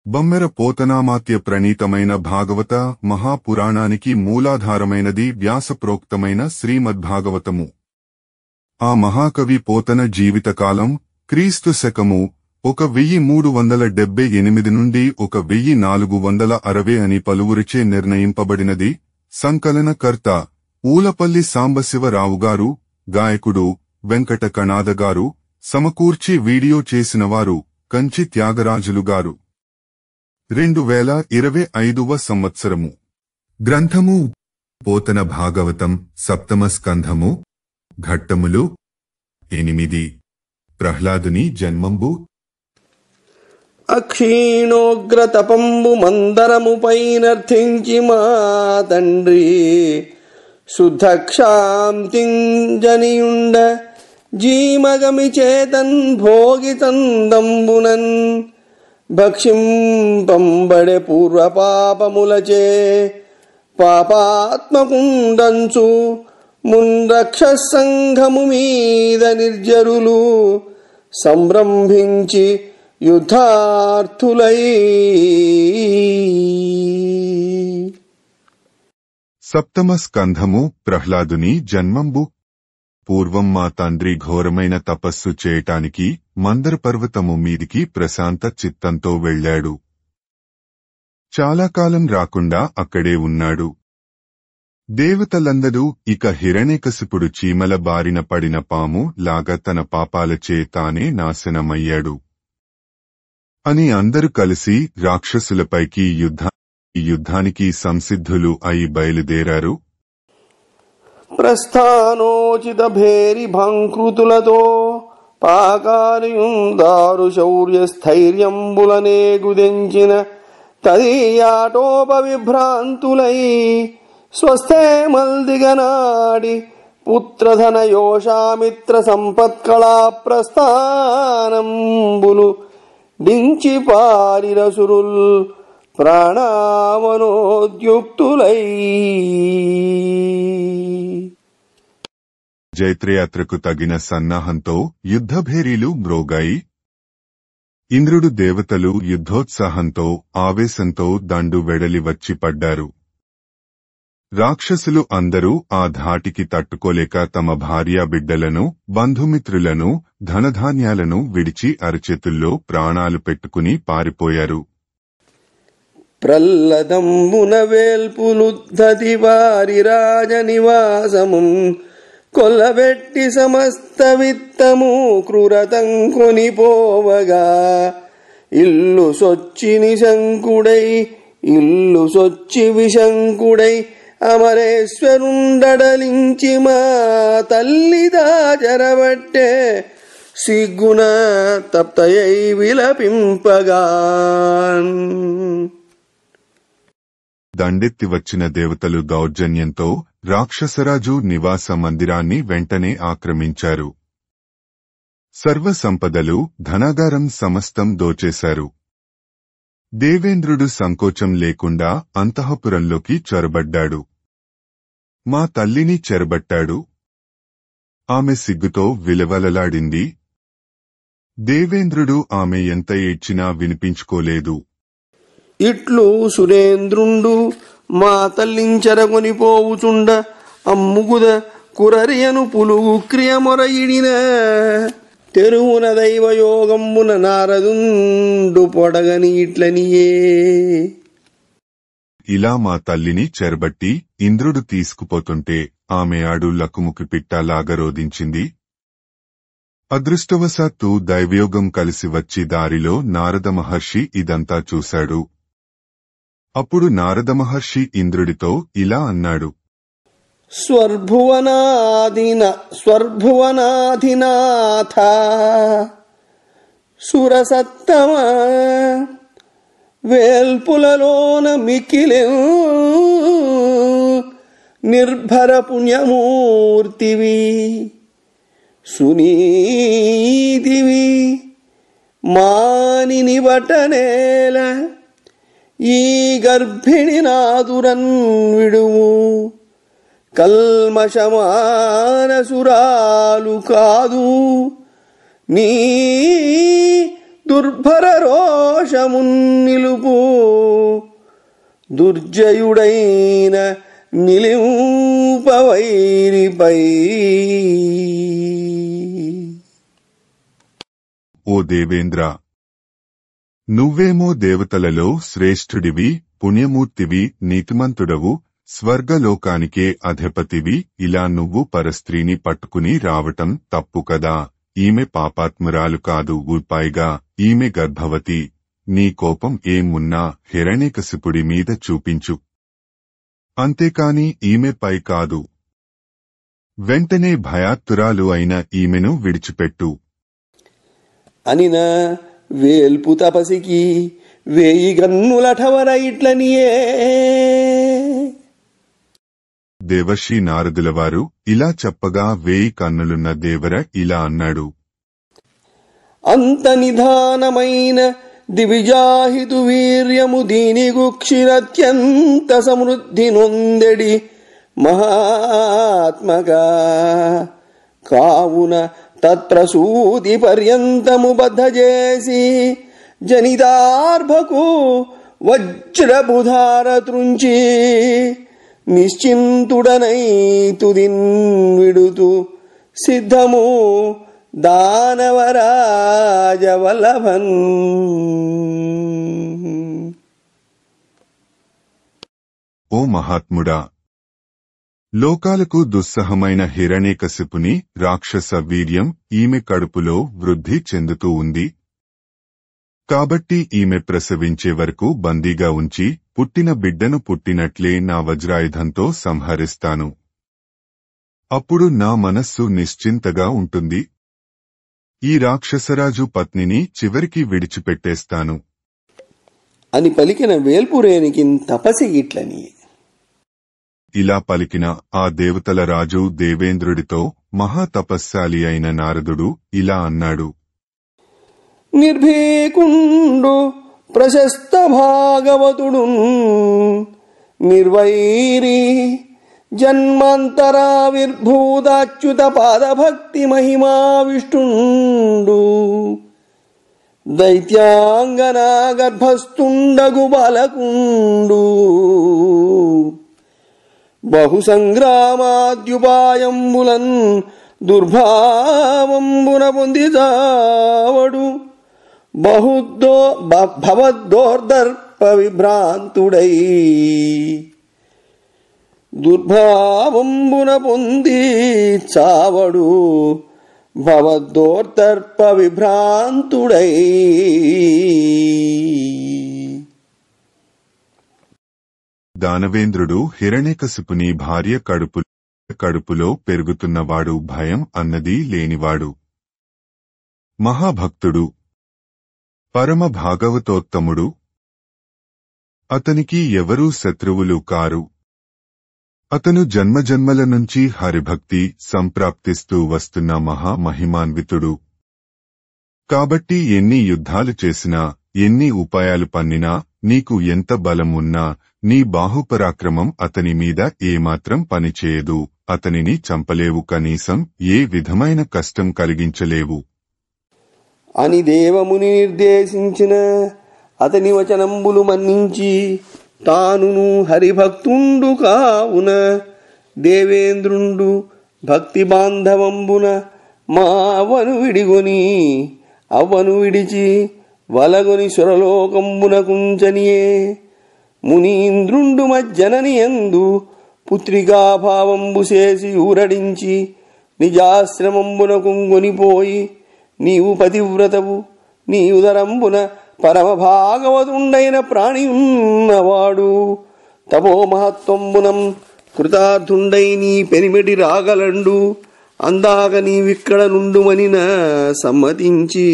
బమ్మెర పోతనామాత్య ప్రణీతమైన భాగవత మహాపురాణానికి మూలాధారమైనది వ్యాసప్రోక్తమైన శ్రీమద్భాగవతము. ఆ మహాకవి పోతన జీవితకాలం క్రీస్తు శకము 1378 నుండి 1460 అని పలువురిచే నిర్ణయింపబడినది. సంకలనకర్త ఊలపల్లి సాంబశివరావుగారు, గాయకుడు వెంకట కణాదగారు, సమకూర్చి వీడియో చేసినవారు కంచి త్యాగరాజులుగారు. 2025వ సంవత్సరము. గ్రంథము పోతన భాగవతం, సప్తమ స్కంధము. ఘట్టములు 8. ప్రహ్లాదుని జన్మంబు. అక్షీణోగ్రతపంబు మందరము పైనర్థించి మా తండ్రి శుద్ధక్షాంతింజనియుండ జీమగమి చేతన్ భోగితందంబునన్ భక్షింపంబడె పూర్వపాపములచే పాపాత్మకుండంచు మున్రక్షసంఘము మీద నిర్జరులు సంరంభించి యుద్ధార్థులై. సప్తమ స్కంధము. ప్రహ్లాదుని జన్మంబు. పూర్వం మా తండ్రి ఘోరమైన తపస్సు చేయటానికి మందర పర్వతము మీదికి ప్రశాంత చిత్తంతో వెళ్లాడు. చాలా కాలం రాకుండా అక్కడే ఉన్నాడు. దేవతలందరూ ఇక హిరణ్యకశిపుడు చీమల బారిన పడిన పాము లాగా తన పాపాలచే తానే నాశనమయ్యాడు అని అందరూ కలిసి రాక్షసులపైకి యుద్ధానికి సంసిద్ధులు అయి బయలుదేరారు. ప్రస్థానోచిత భేరి భంకృతులతో పాకారియుందారు శౌర్య స్థైర్యంబులనే గుదెంచిన తదీయాటోపవిభ్రాంతులై స్వస్థే మల్దిగనాడి పుత్రధన యోషామిత్ర సంపత్కళా ప్రస్థానంబులు డించి పారిరసురుల్ ప్రాణావనోద్యుక్తులై. జైత్రయాత్రకు తగిన సన్నాహంతో యుద్ధభేరీలు మ్రోగాయి. ఇంద్రుడు దేవతలు యుద్ధోత్సాహంతో ఆవేశంతో దండు వెడలి వచ్చి పడ్డారు. రాక్షసులు అందరూ ఆ ధాటికి తట్టుకోలేక తమ భార్యాబిడ్డలను, బంధుమిత్రులను, ధనధాన్యాలను విడిచి అరచేతుల్లో ప్రాణాలు పెట్టుకుని పారిపోయారు. ప్రల్లదంబున వేల్పులుద్ధతి వారి రాజనివాసము కొల్లబెట్టి సమస్త విత్తము క్రూరతం కొనిపోవగా ఇల్లు సొచ్చి విశంకుడై అమరేశ్వరుండలించి మా తల్లి దాచరబట్టే సిగ్గున తప్తయై విలపింపగా. దండెత్తి వచ్చిన దేవతలు దౌర్జన్యంతో రాక్షసరాజు నివాస మందిరాన్ని వెంటనే ఆక్రమించారు. సర్వసంపదలు, ధనాగారం సమస్తం దోచేశారు. దేవేంద్రుడు సంకోచం లేకుండా అంతఃపురంలోకి చొరబడ్డాడు. మా తల్లిని చెరబట్టాడు. ఆమె సిగ్గుతో విలవలలాడింది. దేవేంద్రుడు ఆమె ఎంత ఏడ్చినా వినిపించుకోలేదు. ఇట్లు సురేంద్రుండు మా తల్లించెరగొనిపోవుచుండ అమ్ముగుద కురరియను పులుగు క్రియమొరయిడిన తెరువున దైవయోగంబున నారదుండు పొడగని ఇట్లనియే. ఇలా మా తల్లిని చెరబట్టి ఇంద్రుడు తీసుకుపోతుంటే ఆమె ఆడు లకుముకి పిట్టలాగా రోదించింది. అదృష్టవశాత్తు దైవయోగం కలిసి వచ్చి దారిలో నారద మహర్షి ఇదంతా చూశాడు. అప్పుడు నారద మహర్షి ఇంద్రుడితో ఇలా అన్నాడు. స్వర్భువనాధినాథ సురసత్తమ వేల్పులలోన మిక్కిలే నిర్భర పుణ్యమూర్తివి సునీతివి మానిని బటనేల ఈ గర్భిణి నాదురన్ విడువు కల్మషమానసురాలు కాదు నీ దుర్భర రోషమున్ నిలుపు దుర్జయుడైన నిలింపవైరిపై. ఓ దేవేంద్ర, నువ్వేమో దేవతలలో శ్రేష్ఠుడివి, పుణ్యమూర్తివి, నీతిమంతుడవు, స్వర్గలోకానికే అధిపతివి. ఇలా నువ్వు పరస్త్రీని పట్టుకుని రావటం తప్పు కదా. ఈమె పాపాత్మురాలు కాదు, పైగా ఈమె గర్భవతి. నీ కోపం ఏమున్నా హిరణ్యకశిపుడి మీద చూపించు, అంతేకాని ఈమెపై కాదు. వెంటనే భయాత్తురాలు అయిన ఈమెను విడిచిపెట్టు అనిన వేల్పు తపసికి 1000 గన్నులఠవర ఇట్లనియే. దేవర్షి నారదులవారు ఇలా చెప్పగా 1000 కన్నులున్న దేవర ఇలా అన్నాడు. అంత నిధానమైన దివిజాహితు వీర్యము దీనిగుక్షిరత్యంత సమృద్ధి నొందెడి మహాత్మగా. కావున తత్ప్రసూతి పర్యంతము బద్ధజేసి జనితార్భకు వజ్రబుధార త్రుంచి నిశ్చింతుడనై తుదిన్ విడుతు సిద్ధము దానవరాజవల్లభన్. ఓ మహాత్ముడా, లోకాలకు దుస్సహమైన హిరణ్యకశిపుని రాక్షస వీర్యం ఈమె కడుపులో వృద్ధి చెందుతూ ఉంది. కాబట్టి ఈమె ప్రసవించే వరకు బందీగా ఉంచి పుట్టిన బిడ్డను పుట్టినట్లే నా వజ్రాయుధంతో సంహరిస్తాను. అప్పుడు నా మనస్సు నిశ్చింతగా ఉంటుంది. ఈ రాక్షసరాజు పత్నిని చివరికి విడిచిపెట్టేస్తాను అని పలికిన వేల్పురేనికి తపసి ఇట్లని. ఇలా పలికిన ఆ దేవతల రాజు దేవేంద్రుడితో మహాతపస్శాలి అయిన నారదుడు ఇలా అన్నాడు. నిర్భీకుండు ప్రశస్త భాగవతుడు నిర్వైరి జన్మాంతరావిర్భూతాచ్యుత పాదభక్తి మహిమా విష్ణుండు దైత్యాంగనా గర్భస్థుండగు బాలకుండు బహుసంగ్రామాద్యుపాయంబులన్ దుర్భావంబున పొందిదావడు భవద్దోర్దర్ప విభ్రాంతుడై. దుర్భావంబున పొంది చావడు భవద్దోర్దర్ప విభ్రాంతుడై. దానవేంద్రుడు హిరణ్యకశిపుని భార్య కడుపులో పెరుగుతున్నవాడు, భయం అన్నది లేనివాడు, మహాభక్తుడు, పరమ భాగవతోత్తముడు. అతనికి ఎవరూ శత్రువులు కారు. అతను జన్మజన్మల నుంచి హరిభక్తి సంప్రాప్తిస్తూ వస్తున్న మహామహిమాన్వితుడు. కాబట్టి ఎన్ని యుద్ధాలు చేసినా, ఎన్ని ఉపాయాలు పన్నినా, నీకు ఎంత బలం ఉన్నా నీ బాహుపరాక్రమం అతని మీద ఏమాత్రం పనిచేయదు. అతనిని చంపలేవు, కనీసం ఏ విధమైన కష్టం కలిగించలేవు అని దేవముని నిర్దేశించిన అతని వచనంబులు మన్నించి తానును హరిభక్తుండు కావున దేవేంద్రుండు భక్తి బాంధవంబున మా అవ్వను విడిగొని అవ్వను విడిచి వలగొని సురలోకంబున కుంచనియే. మునీంద్రుండు మజ్జనని యందు పుత్రికాభావంబు చేసి ఊరడించి నిజాశ్రమంబున కుంగొనిపోయి నీవు పతివ్రతవు, నీ ఉదరంబున పరమ భాగవతుండైన ప్రాణి ఉన్నవాడు తపోమహత్వంబునం కృతార్థుండై నీ పెనిమిటి రాగలండు అందాక నీవిక్కడ నుండుమనిన సమ్మతించి.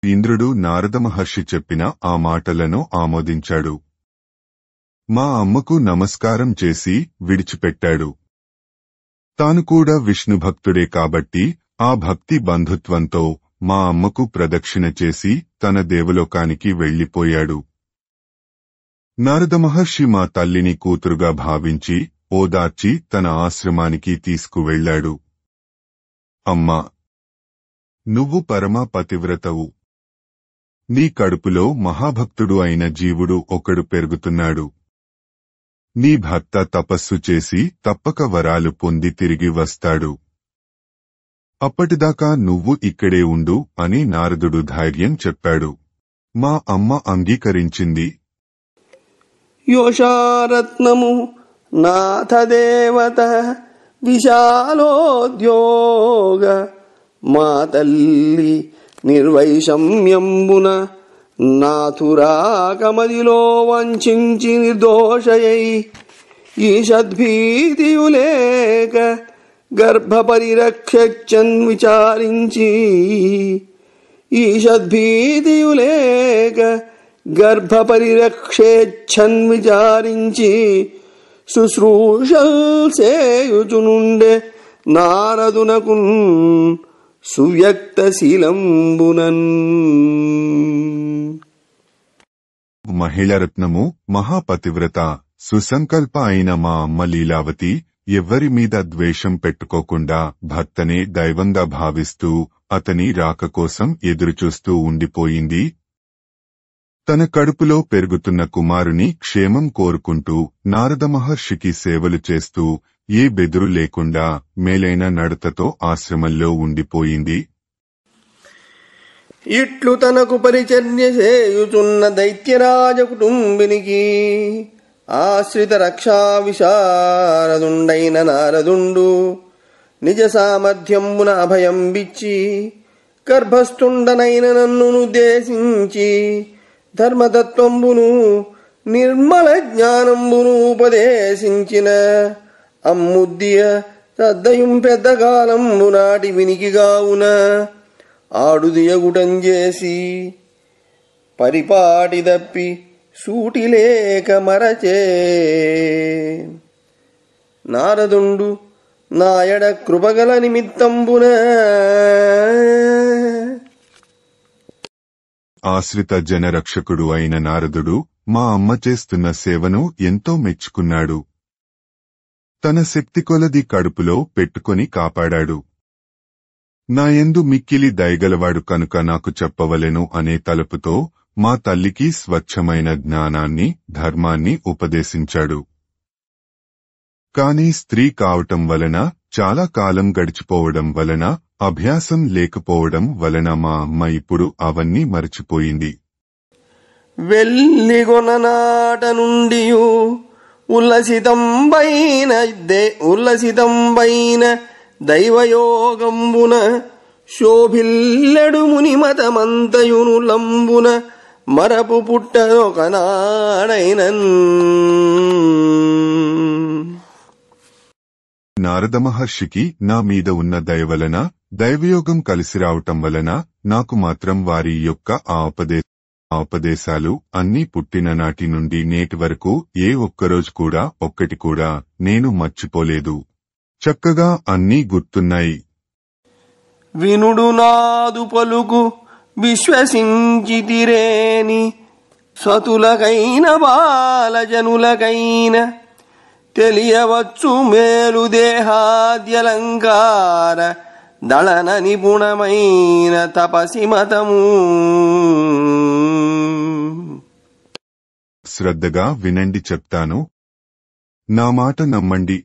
ఇంద్రుడు నారద మహర్షి చెప్పిన ఆ మాటలను ఆమోదించాడు. మా అమ్మకు నమస్కారం చేసి విడిచిపెట్టాడు. తాను కూడా విష్ణుభక్తుడే కాబట్టి ఆ భక్తి బంధుత్వంతో మా అమ్మకు ప్రదక్షిణ చేసి తన దేవలోకానికి వెళ్లిపోయాడు. నారద మహర్షి మా తల్లిని కూతురుగా భావించి ఓదార్చి తన ఆశ్రమానికి తీసుకువెళ్లాడు. అమ్మా, నువ్వు పరమ పతివ్రతవు. నీ కడుపులో మహాభక్తుడు అయిన జీవుడు ఒకడు పెరుగుతున్నాడు. నీ భర్త తపస్సు చేసి తప్పక వరాలు పొంది తిరిగి వస్తాడు. అప్పటిదాకా నువ్వు ఇక్కడే ఉండు అని నారదుడు ధైర్యం చెప్పాడు. మా అమ్మ అంగీకరించింది. యోషారత్నము నాథదేవత విశాలోద్యోగ మా తల్లి నిర్వైషమ్యంబున నాథురాకమదిలో వంచించి నిర్దోషయై ఈషద్భీతియులేక గర్భపరిరక్షచ్చన్ విచారించి ఈషద్భీతియులేక గర్భపరిరక్షేచ్ఛన్ విచారించి శుశ్రూషల్ సేయుచునుండే నారదునకున్ సువ్యక్తశీలంబునన్. మహిళరత్నము మహాపతివ్రత సుసంకల్ప అయిన మా అమ్మ లీలావతి ఎవ్వరి మీద ద్వేషం పెట్టుకోకుండా భర్తనే దైవంగా భావిస్తూ అతని రాక కోసం ఎదురుచూస్తూ ఉండిపోయింది. తన కడుపులో పెరుగుతున్న కుమారుని క్షేమం కోరుకుంటూ నారద మహర్షికి సేవలు చేస్తూ ఏ బెదురు లేకుండా మేలైన నడతతో ఆశ్రమంలో ఉండిపోయింది. ఇట్లు తనకు పరిచర్య చేయుచున్న దైత్యరాజ కుటుంబినికి ఆశ్రిత రక్షా విశారదుండైన నారదుండు నిజ సామర్థ్యంబున అభయం బిచ్చి గర్భస్థుండనైన నన్నునుద్దేశించి ధర్మతత్వంబును నిర్మల జ్ఞానంబును ఉపదేశించిన అమ్ముద్దియ సద్దయం పెద్దకాలంబు నాటి వినికిగావున ఆడుదియగుటం చేసి పరిపాటి దప్పి సూటిలేక మరచే నారదుండు నాయడ కృపగల నిమిత్తంబున ఆశ్రిత జనరక్షకుడు అయిన నారదుడు మా అమ్మ చేస్తున్న సేవను ఎంతో మెచ్చుకున్నాడు. తన శక్తి కొలది కడుపులో పెట్టుకొని కాపాడాడు. నాయందు మిక్కిలి దయగలవాడు కనుక నాకు చెప్పవలెను అనే తలపుతో మా తల్లికి స్వచ్ఛమైన జ్ఞానాన్ని ధర్మాన్ని ఉపదేశించాడు. కాని స్త్రీ కావటం వలన చాలా కాలం గడిచిపోవడం వలన అభ్యాసం లేకపోవడం వలన మా అమ్మ ఇప్పుడు అవన్నీ మరచిపోయింది. వెల్లిగొననాట నుండి ఉల్లసితంబైన దైవయోగంబున శోభిల్లెడు మునిమతమంతయును లంబున మరపు పుట్టనొకనాడైనన్. నారద మహర్షికి నా మీద ఉన్న దయ వలన దైవయోగం కలిసి రావటం వలన నాకు మాత్రం వారి యొక్క ఆ ఉపదేశాలు అన్నీ పుట్టిన నాటి నుండి నేటి వరకు ఏ ఒక్కరోజు కూడా ఒక్కటి కూడా నేను మర్చిపోలేదు. చక్కగా అన్నీ గుర్తున్నాయి. వినుడు నాదు పలుకు విశ్వసించితిరేని సతులకైన బాలజనులకైన తెలియవచ్చు మేలు దేహాద్యలంకార దళన నిపుణమైన తపసి మతము. శ్రద్ధగా వినండి, చెప్తాను. నా మాట నమ్మండి.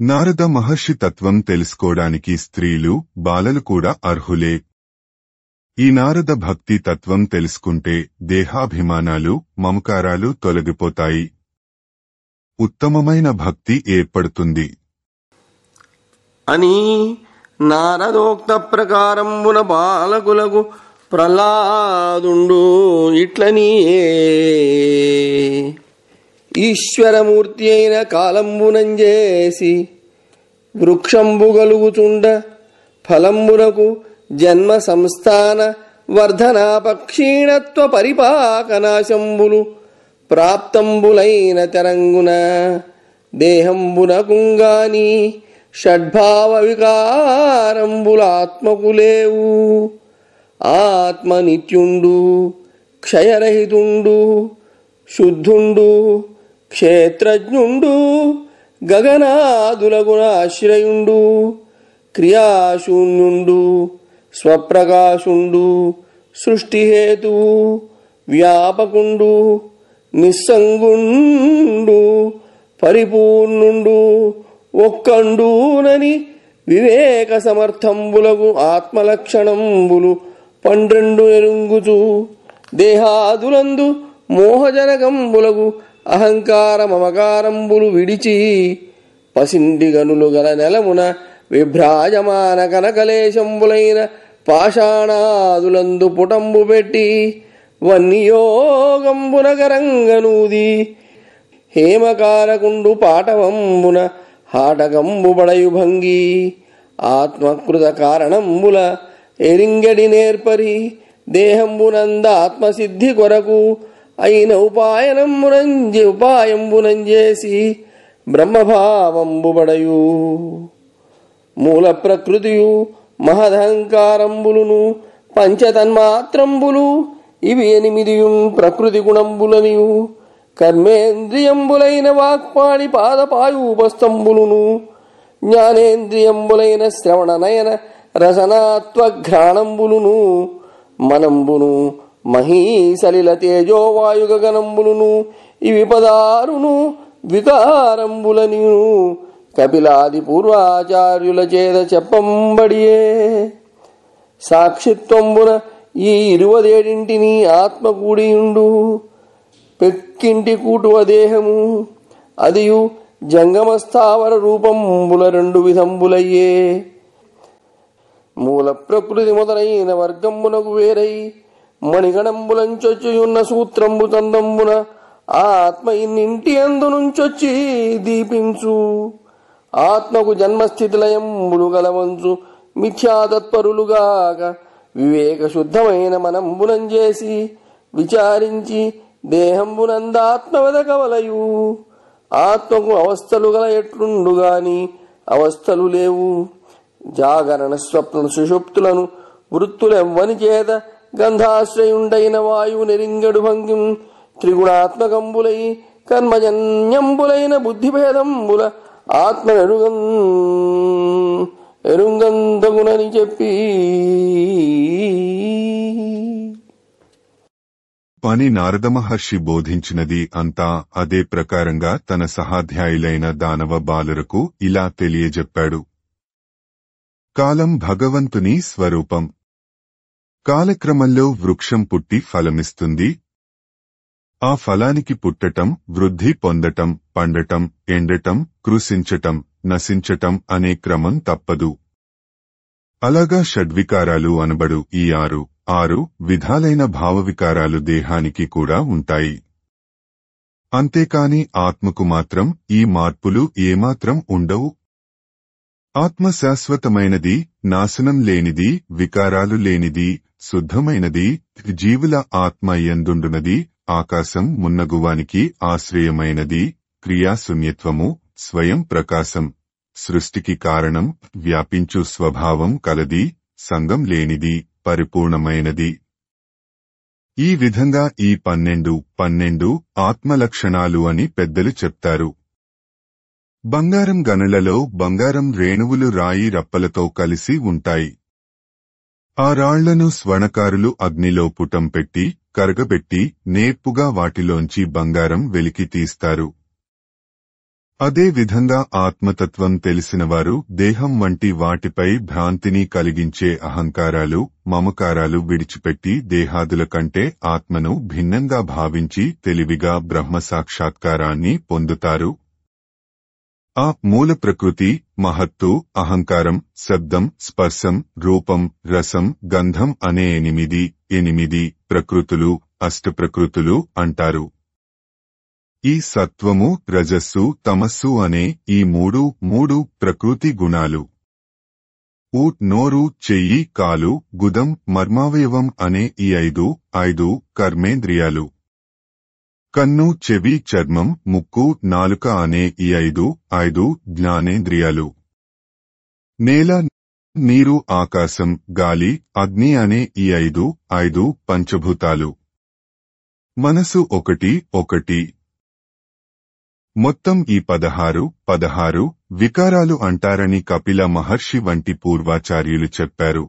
నారద మహర్షి తత్వం తెలుసుకోవడానికి స్త్రీలు బాలలు కూడా అర్హులే. ఈ నారద భక్తి తత్వం తెలుసుకుంటే దేహాభిమానాలు మమకారాలు తొలగిపోతాయి. ఉత్తమమైన భక్తి ఏర్పడుతుంది అని నారదోక్త ప్రకారంబున బాలకులకు ప్రహ్లాదుండు ఇట్లనియే ఈశ్వరమూర్తి అయిన కాలంబునంజేసి వృక్షంబు గలుగుచుండ ఫలంబునకు జన్మ సంస్థాన వర్ధనాపక్షీణత్వ పరిపాకనాశంబులు ప్రాప్తంబులైన తెరంగున దేహంబునకుంగాని షడ్భావ వికారంబులాత్మకు లేవు. ఆత్మ నిత్యుండు, క్షయరహితుండు, శుద్ధుండు, క్షేత్రజ్ఞుండు, గగనాదులగుణ ఆశ్రయుండు, క్రియాశూన్యుండు, స్వప్రకాశుండు సృష్టిహేతువు వ్యాపకుండు నిస్సంగుండు పరిపూర్ణుండు ఒక్కండునని వివేక సమర్థంబులగు ఆత్మలక్షణంబులు 12 ఎరుంగుచు దేహాదులందు మోహజనకంబులగు అహంకార మమకారంబులు విడిచి పసిండి గనులు గల నెలమున విభ్రాజమాన కనకలేశంబులైన పాషాణాదులందు పుటంబు పెట్టి వన్నియోగంబున గరంగనూది హేమకారకుండు పాటవంబున హాటకంబు బడయు భంగి ఆత్మకృత కారణంబుల ఎరింగడి నేర్పరి దేహంబునంద ఆత్మసిద్ధి కొరకు అయిన ఉపాయంబునంజేసి బ్రహ్మభావంబుబడయు మూల ప్రకృతియు మహదహంకారంబులును పంచతన్మాత్రంబులు ఇవి 8 ప్రకృతి గుణంబులనియు కర్మేంద్రియంబులైన వాక్పాణి పాదపాయూపస్తంబులును జ్ఞానేంద్రియంబులైన శ్రవణ నయన రసనాత్వఘ్రాణంబులును మనంబును మహీసలిల తేజోవాయు గగనంబులును ఇవి 16 వికారంబులనియు కపిలాది పూర్వాచార్యుల చేత చెప్పంబడియే సాక్షిత్వంబున ఈ 27 ఆత్మకూడియుండు పెక్కింటి కూటువ దేహము అదియు జంగమస్థావర రూపంబుల 2 విధంబులయ్యే మూల ప్రకృతి మొదలైన వర్గంబునకు వేరై మణిగణంబులంచొచ్చియున్న సూత్రంబు తందంబున ఆత్మ ఇన్నింటి అందు నుంచొచ్చి దీపించు ఆత్మకు జన్మస్థితిలయంబులు గలవంచు మిథ్యాతత్పరులుగాక వివేక శుద్ధమైన మనంబునంజేసి విచారించి దేహంబునందాత్మ వెదకవలయు ఆత్మకు అవస్థలు గల ఎట్లుండుగాని అవస్థలు లేవు జాగరణ స్వప్న సుషుప్తులను వృత్తులెవ్వని చేత గంధాశ్రయుండైన వాయువు నెరింగడు భంగిం త్రిగుణాత్మకంబులై కర్మజన్యంబులైన బుద్ధిభేదంబుల ఆత్మ ఎరుంగందగునని చెప్పి పని నారద మహర్షి బోధించినది అంతా అదే ప్రకారంగా తన సహాధ్యాయులైన దానవ బాలురకు ఇలా తెలియజెప్పాడు. కాలం భగవంతుని స్వరూపం. కాలక్రమంలో వృక్షం పుట్టి ఫలమిస్తుంది. ఆ ఫలానికి పుట్టటం, వృద్ధి పొందటం, పండటం, ఎండటం, కృశించటం, నశించటం అనే క్రమం తప్పదు. అలాగా షడ్వికారాలు అనబడు ఈ 6 విధాలైన భావవికారాలు దేహానికి కూడా ఉంటాయి. అంతేకాని ఆత్మకు మాత్రం ఈ మార్పులు ఏమాత్రం ఉండవు. ఆత్మ శాశ్వతమైనది, నాశనం లేనిది, వికారాలు లేనిది, శుద్ధమైనది, జీవుల ఆత్మ యందుండునది, ఆకాశం మున్నగువానికి ఆశ్రయమైనది, క్రియాశూన్యత్వము, స్వయం ప్రకాశం, సృష్టికి కారణం, వ్యాపించు స్వభావం కలది, సంగం లేనిది, పరిపూర్ణమైనది. ఈ విధంగా ఈ 12 ఆత్మలక్షణాలు అని పెద్దలు చెప్తారు. బంగారం గనులలో బంగారం రేణువులు రాయి రప్పలతో కలిసి ఉంటాయి. ఆ రాళ్లను స్వర్ణకారులు అగ్నిలో పుటం పెట్టి, కరగబెట్టి, నేర్పుగా వాటిలోంచి బంగారం వెలికి తీస్తారు. అదే విధంగా ఆత్మతత్వం తెలిసినవారు దేహం వంటి వాటిపై భ్రాంతిని కలిగించే అహంకారాలు, మమకారాలు విడిచిపెట్టి దేహాదుల కంటే ఆత్మను భిన్నంగా భావించి తెలివిగా బ్రహ్మ సాక్షాత్కారాన్ని పొందుతారు. ఆ మూల ప్రకృతి, మహత్తు, అహంకారం, శబ్దం, స్పర్శం, రూపం, రసం, గంధం అనే 8 ప్రకృతులు, అష్టప్రకృతులు అంటారు. ఈ సత్వము, రజస్సు, తమస్సు అనే ఈ మూడు ప్రకృతి గుణాలు. నోరు, చెయ్యి, కాలు, గుదం, మర్మావయవం అనే ఈ 5 కర్మేంద్రియాలు. కన్ను, చెవి, చర్మం, ముక్కు, నాలుక అనే ఈ 5 జ్ఞానేంద్రియాలు. నేల, నీరు, ఆకాశం, గాలి, అగ్ని అనే ఈ 5 పంచభూతాలు. మనసు 1 మొత్తం ఈ 16 వికారాలు అంటారని కపిల మహర్షి వంటి పూర్వాచార్యులు చెప్పారు.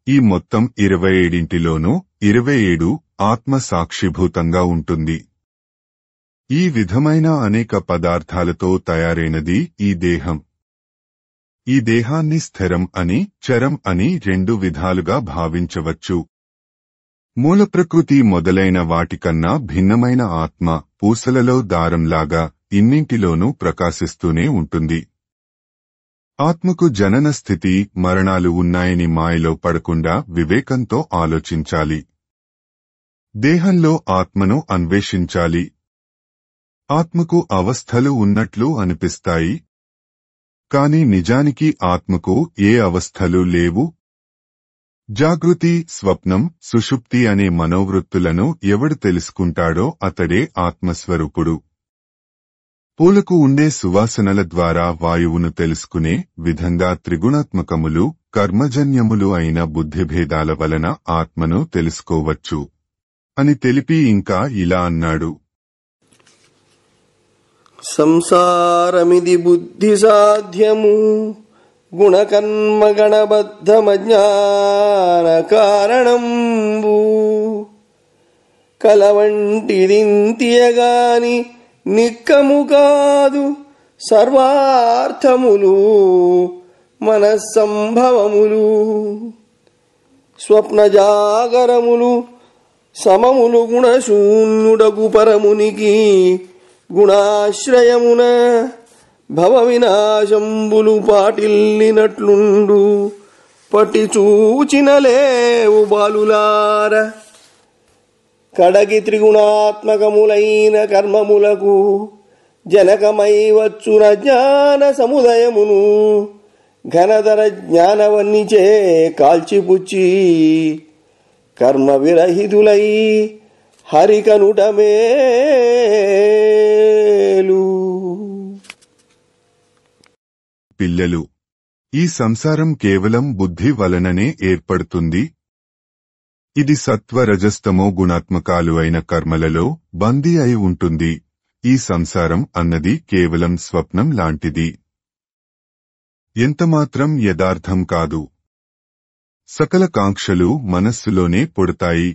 ఈ మొత్తం 27లోనూ 27 ఆత్మ సాక్షిభూతంగా ఉంటుంది. ఈ విధమైన అనేక పదార్థాలతో తయారైనది ఈ దేహం. ఈ దేహాన్ని స్థిరం అని, చరం అని రెండు విధాలుగా భావించవచ్చు. మూల ప్రకృతి మొదలైన వాటికన్నా భిన్నమైన ఆత్మ పూసలలో దారంలాగా ఇన్నింటిలోనూ ప్రకాశిస్తూనే ఉంటుంది. ఆత్మకు జనన స్థితి మరణాలు ఉన్నాయని మాయలో పడకుండా వివేకంతో ఆలోచించాలి. దేహంలో ఆత్మను అన్వేషించాలి. ఆత్మకు అవస్థలు ఉన్నట్లు అనిపిస్తాయి. కాని నిజానికి ఆత్మకు ఏ అవస్థలు లేవు. జాగృతి, స్వప్నం, సుషుప్తి అనే మనోవృత్తులను ఎవడు తెలుసుకుంటాడో అతడే ఆత్మస్వరూపుడు. పూలకు ఉండే సువాసనల ద్వారా వాయువును తెలుసుకునే విధంగా త్రిగుణాత్మకములు, కర్మజన్యములు అయిన బుద్ధిభేదాల వలన ఆత్మను తెలుసుకోవచ్చు అని తెలిపి ఇంకా ఇలా అన్నాడు. సంసారమిది బుద్ధి సాధ్యము గుణకర్మ గణబద్ధమజ్ఞాన కారణంబు కలవంటిదింతియగాని నిక్కము కాదు సర్వార్థములు మనస్సంభవములు స్వప్న జాగరములు సమములు గుణశూన్యుడగు పరమునికి గుణాశ్రయమున భవ వినాశంబులు పాటిల్లినట్లుండు పట్టి చూచిన లేవు బాలులార. కడగి త్రిగుణాత్మకములైన కర్మములకు జనకమై వచ్చున జ్ఞాన సముదయమును ఘనధర జ్ఞానవన్నిచే కాల్చిపుచ్చి కర్మ విరహితులై హరికనుటమేలు. పిల్లలు, ఈ సంసారం కేవలం బుద్ధి వలననే ఏర్పడుతుంది. ఇది సత్వరజస్తమో గుణాత్మకాలు అయిన కర్మలలో బందీ అయి ఉంటుంది. ఈ సంసారం అన్నది కేవలం స్వప్నం లాంటిది, ఎంతమాత్రం యథార్థం కాదు. సకల కాంక్షలు మనస్సులోనే పుడతాయి.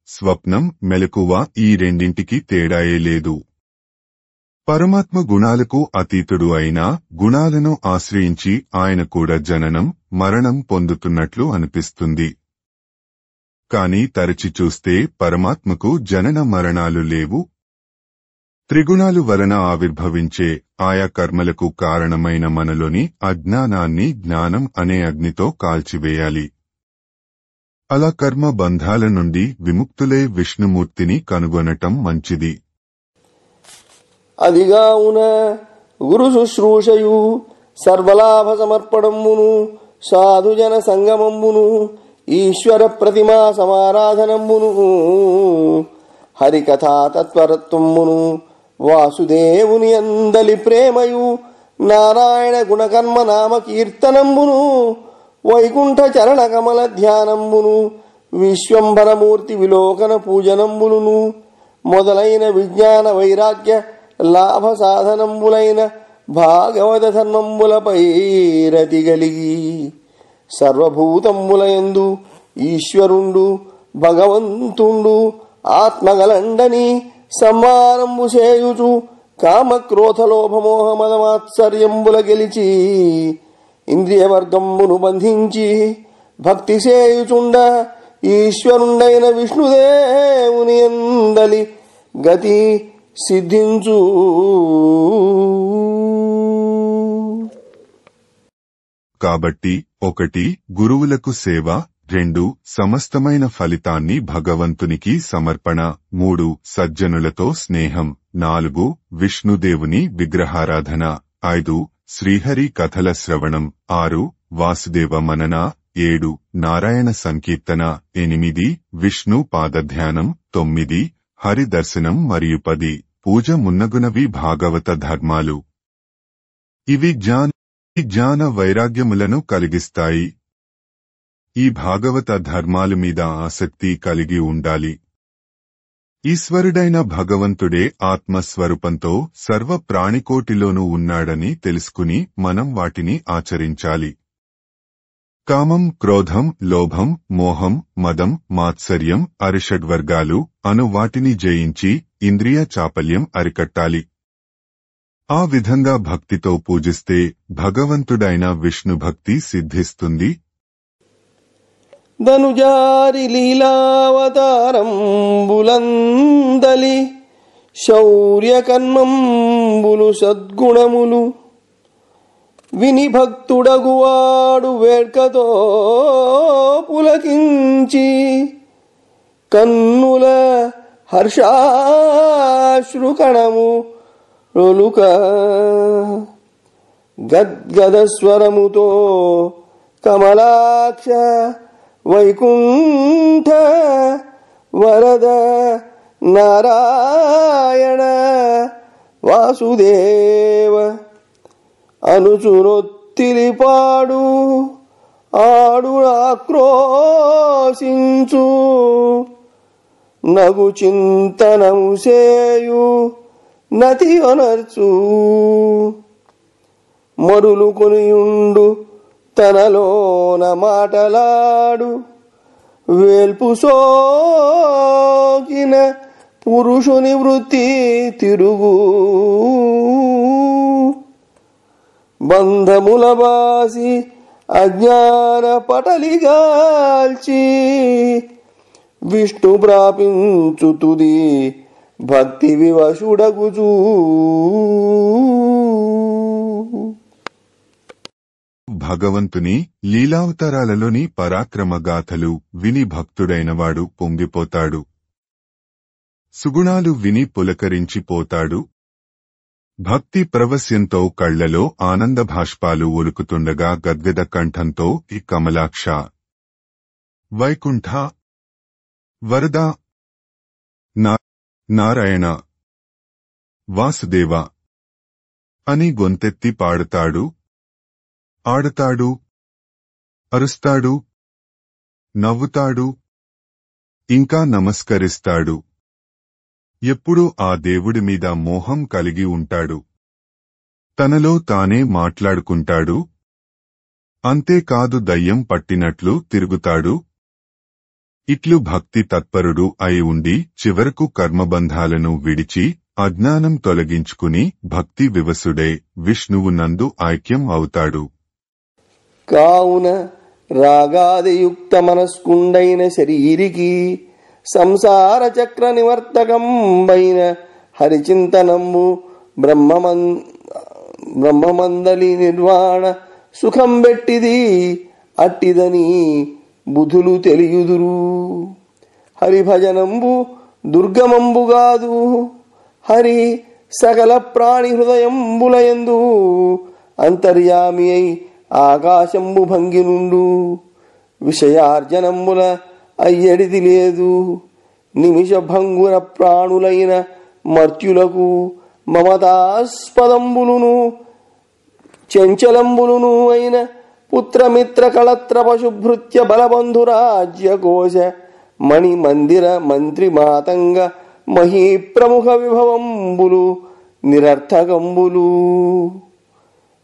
స్వప్నం, మెలకువ ఈ రెండింటికి తేడాయే లేదు. పరమాత్మ గుణాలకు అతీతుడు అయినా గుణాలను ఆశ్రయించి ఆయన కూడా జననం, మరణం పొందుతున్నట్లు అనిపిస్తుంది. కాని తరచి చూస్తే పరమాత్మకు జనన మరణాలు లేవు. త్రిగుణాలు వలన ఆవిర్భవించే ఆయా కర్మలకు కారణమైన మనలోని అజ్ఞానాన్ని జ్ఞానం అనే అగ్నితో కాల్చివేయాలి. అలా కర్మ బంధాల నుండి విముక్తులై విష్ణుమూర్తిని కనుగొనటం మంచిది. అదిగావున గురు శుశ్రూషయు సర్వలాభ సమర్పణంబును సాధుజన సంగమంబును ఈశ్వర ప్రతిమా సమారాధనంబును హరికథా తత్పరత్వంబును వాసుదేవుని అందలి ప్రేమయు నారాయణ గుణకర్మ నామ కీర్తనంబును వైకుంఠ చరణ కమల ధ్యానంబును విశ్వంభరమూర్తి విలోకన పూజనంబులును మొదలైన విజ్ఞాన వైరాగ్య లాభ సాధనంబులైన భాగవత ధర్మంబులపై రతి గలిగి సర్వభూతంబులయందు ఈశ్వరుండు భగవంతుండు ఆత్మగలండని సంవారంబు చేయుచు కామక్రోధలోభమోహ మదమాత్సర్యంబుల గెలిచి ఇంద్రియవర్గంబును బంధించి భక్తి చేయుచుండ ఈశ్వరుండైన విష్ణుదేవుని అందలి గతి సిద్ధించు. కాబట్టి 1 గురువులకు సేవ, 2 సమస్తమైన ఫలితాన్ని భగవంతునికి సమర్పణ, 3 సజ్జనులతో స్నేహం, 4 విష్ణుదేవుని విగ్రహారాధన, 5 శ్రీహరి కథల శ్రవణం, 6 వాసుదేవ మనన, 7 నారాయణ సంకీర్తన, 8 విష్ణు పాదధ్యానం, 9 హరి దర్శనం మరియు 10 పూజ మున్నగునవి భాగవత ధర్మాలు. ఇవి జ్ఞాన వైరాగ్యములను కలిగిస్తాయి. ఈ భాగవత ధర్మాల మీద ఆసక్తి కలిగి ఉండాలి. ఈశ్వరుడైన భగవంతుడే ఆత్మస్వరూపంతో సర్వ ప్రాణికోటిలోనూ ఉన్నాడని తెలుసుకుని మనం వాటిని ఆచరించాలి. కామం, క్రోధం, లోభం, మోహం, మదం, మాత్సర్యం అరిషడ్వర్గాలు అను వాటిని జయించి ఇంద్రియ చాపల్యం అరికట్టాలి. ఆ విధంగా భక్తితో పూజిస్తే భగవంతుడైన విష్ణుభక్తి సిద్ధిస్తుంది. ధనుజారి లీలావతారం బులందలి శౌర్యకర్మంబులు సద్గుణములు విని భక్తుడగువాడు వేడ్కతో పులకించి కన్నుల హర్షాశ్రుకణము రొలుక గద్గద స్వరముతో కమలాక్ష వైకుంఠ వరద నారాయణ వాసుదేవ అనుచునొత్తిలిపాడు ఆడు ఆక్రోశించు నగు చింతనము సేయు నతి అనర్చు మరులు కొనియుండు తనలోన మాటలాడు వేల్పు సోకిన పురుషుని వృత్తి తిరుగు బంధముల బాసి అజ్ఞాన పటలిగాల్చి విష్ణు ప్రాపించుతుది భక్తి వివశుడగుచూ. భగవంతుని లీలావతారాలలోని పరాక్రమగాథలు విని భక్తుడైనవాడు పొంగిపోతాడు. సుగుణాలు విని పులకరించిపోతాడు. భక్తి ప్రవస్యంతో కళ్లలో ఆనందభాష్పాలు ఉలుకుతుండగా గద్గద కంఠంతో ఈ కమలాక్ష వైకుంఠ వరద నారాయణ వాసుదేవ అని గొంతెత్తి పాడుతాడు. ఆడతాడు, అరుస్తాడు, నవ్వుతాడు, ఇంకా నమస్కరిస్తాడు. ఎప్పుడూ ఆ దేవుడి మీద మోహం కలిగి ఉంటాడు. తనలో తానే మాట్లాడుకుంటాడు. అంతేకాదు దయ్యం పట్టినట్లు తిరుగుతాడు. ఇట్లు భక్తి తత్పరుడు అయి ఉండి చివరకు కర్మబంధాలను విడిచి అజ్ఞానం తొలగించుకుని భక్తి వివసుడై విష్ణువు నందు ఐక్యం అవుతాడు. కావున రాగాదియుక్త మనస్కుండైన శరీరికి సంసార చక్ర నివర్తకంబైన హరిచింతనంబు బ్రహ్మమందలి నిర్వాణ సుఖం బెట్టిది అట్టిదని బుధులు తెలియుదురు. హరిభజనంబు దుర్గమంబుగాదు. హరి సకల ప్రాణి హృదయంబులయందు అంతర్యామి అయి ఆకాశంబు భంగి నుండు. విషయార్జనంబుల అయ్యడిది లేదు. నిమిష భంగుర ప్రాణులైన మర్త్యులకు మమతాస్పదంబులును చంచలంబులును అయిన పుత్రమిత్ర కళత్ర పశుభృత్య బలబంధురాజ్య కోశ మణి మందిర మంత్రి మాతంగ మహీ ప్రముఖ విభవంబులు నిరర్థకంబులు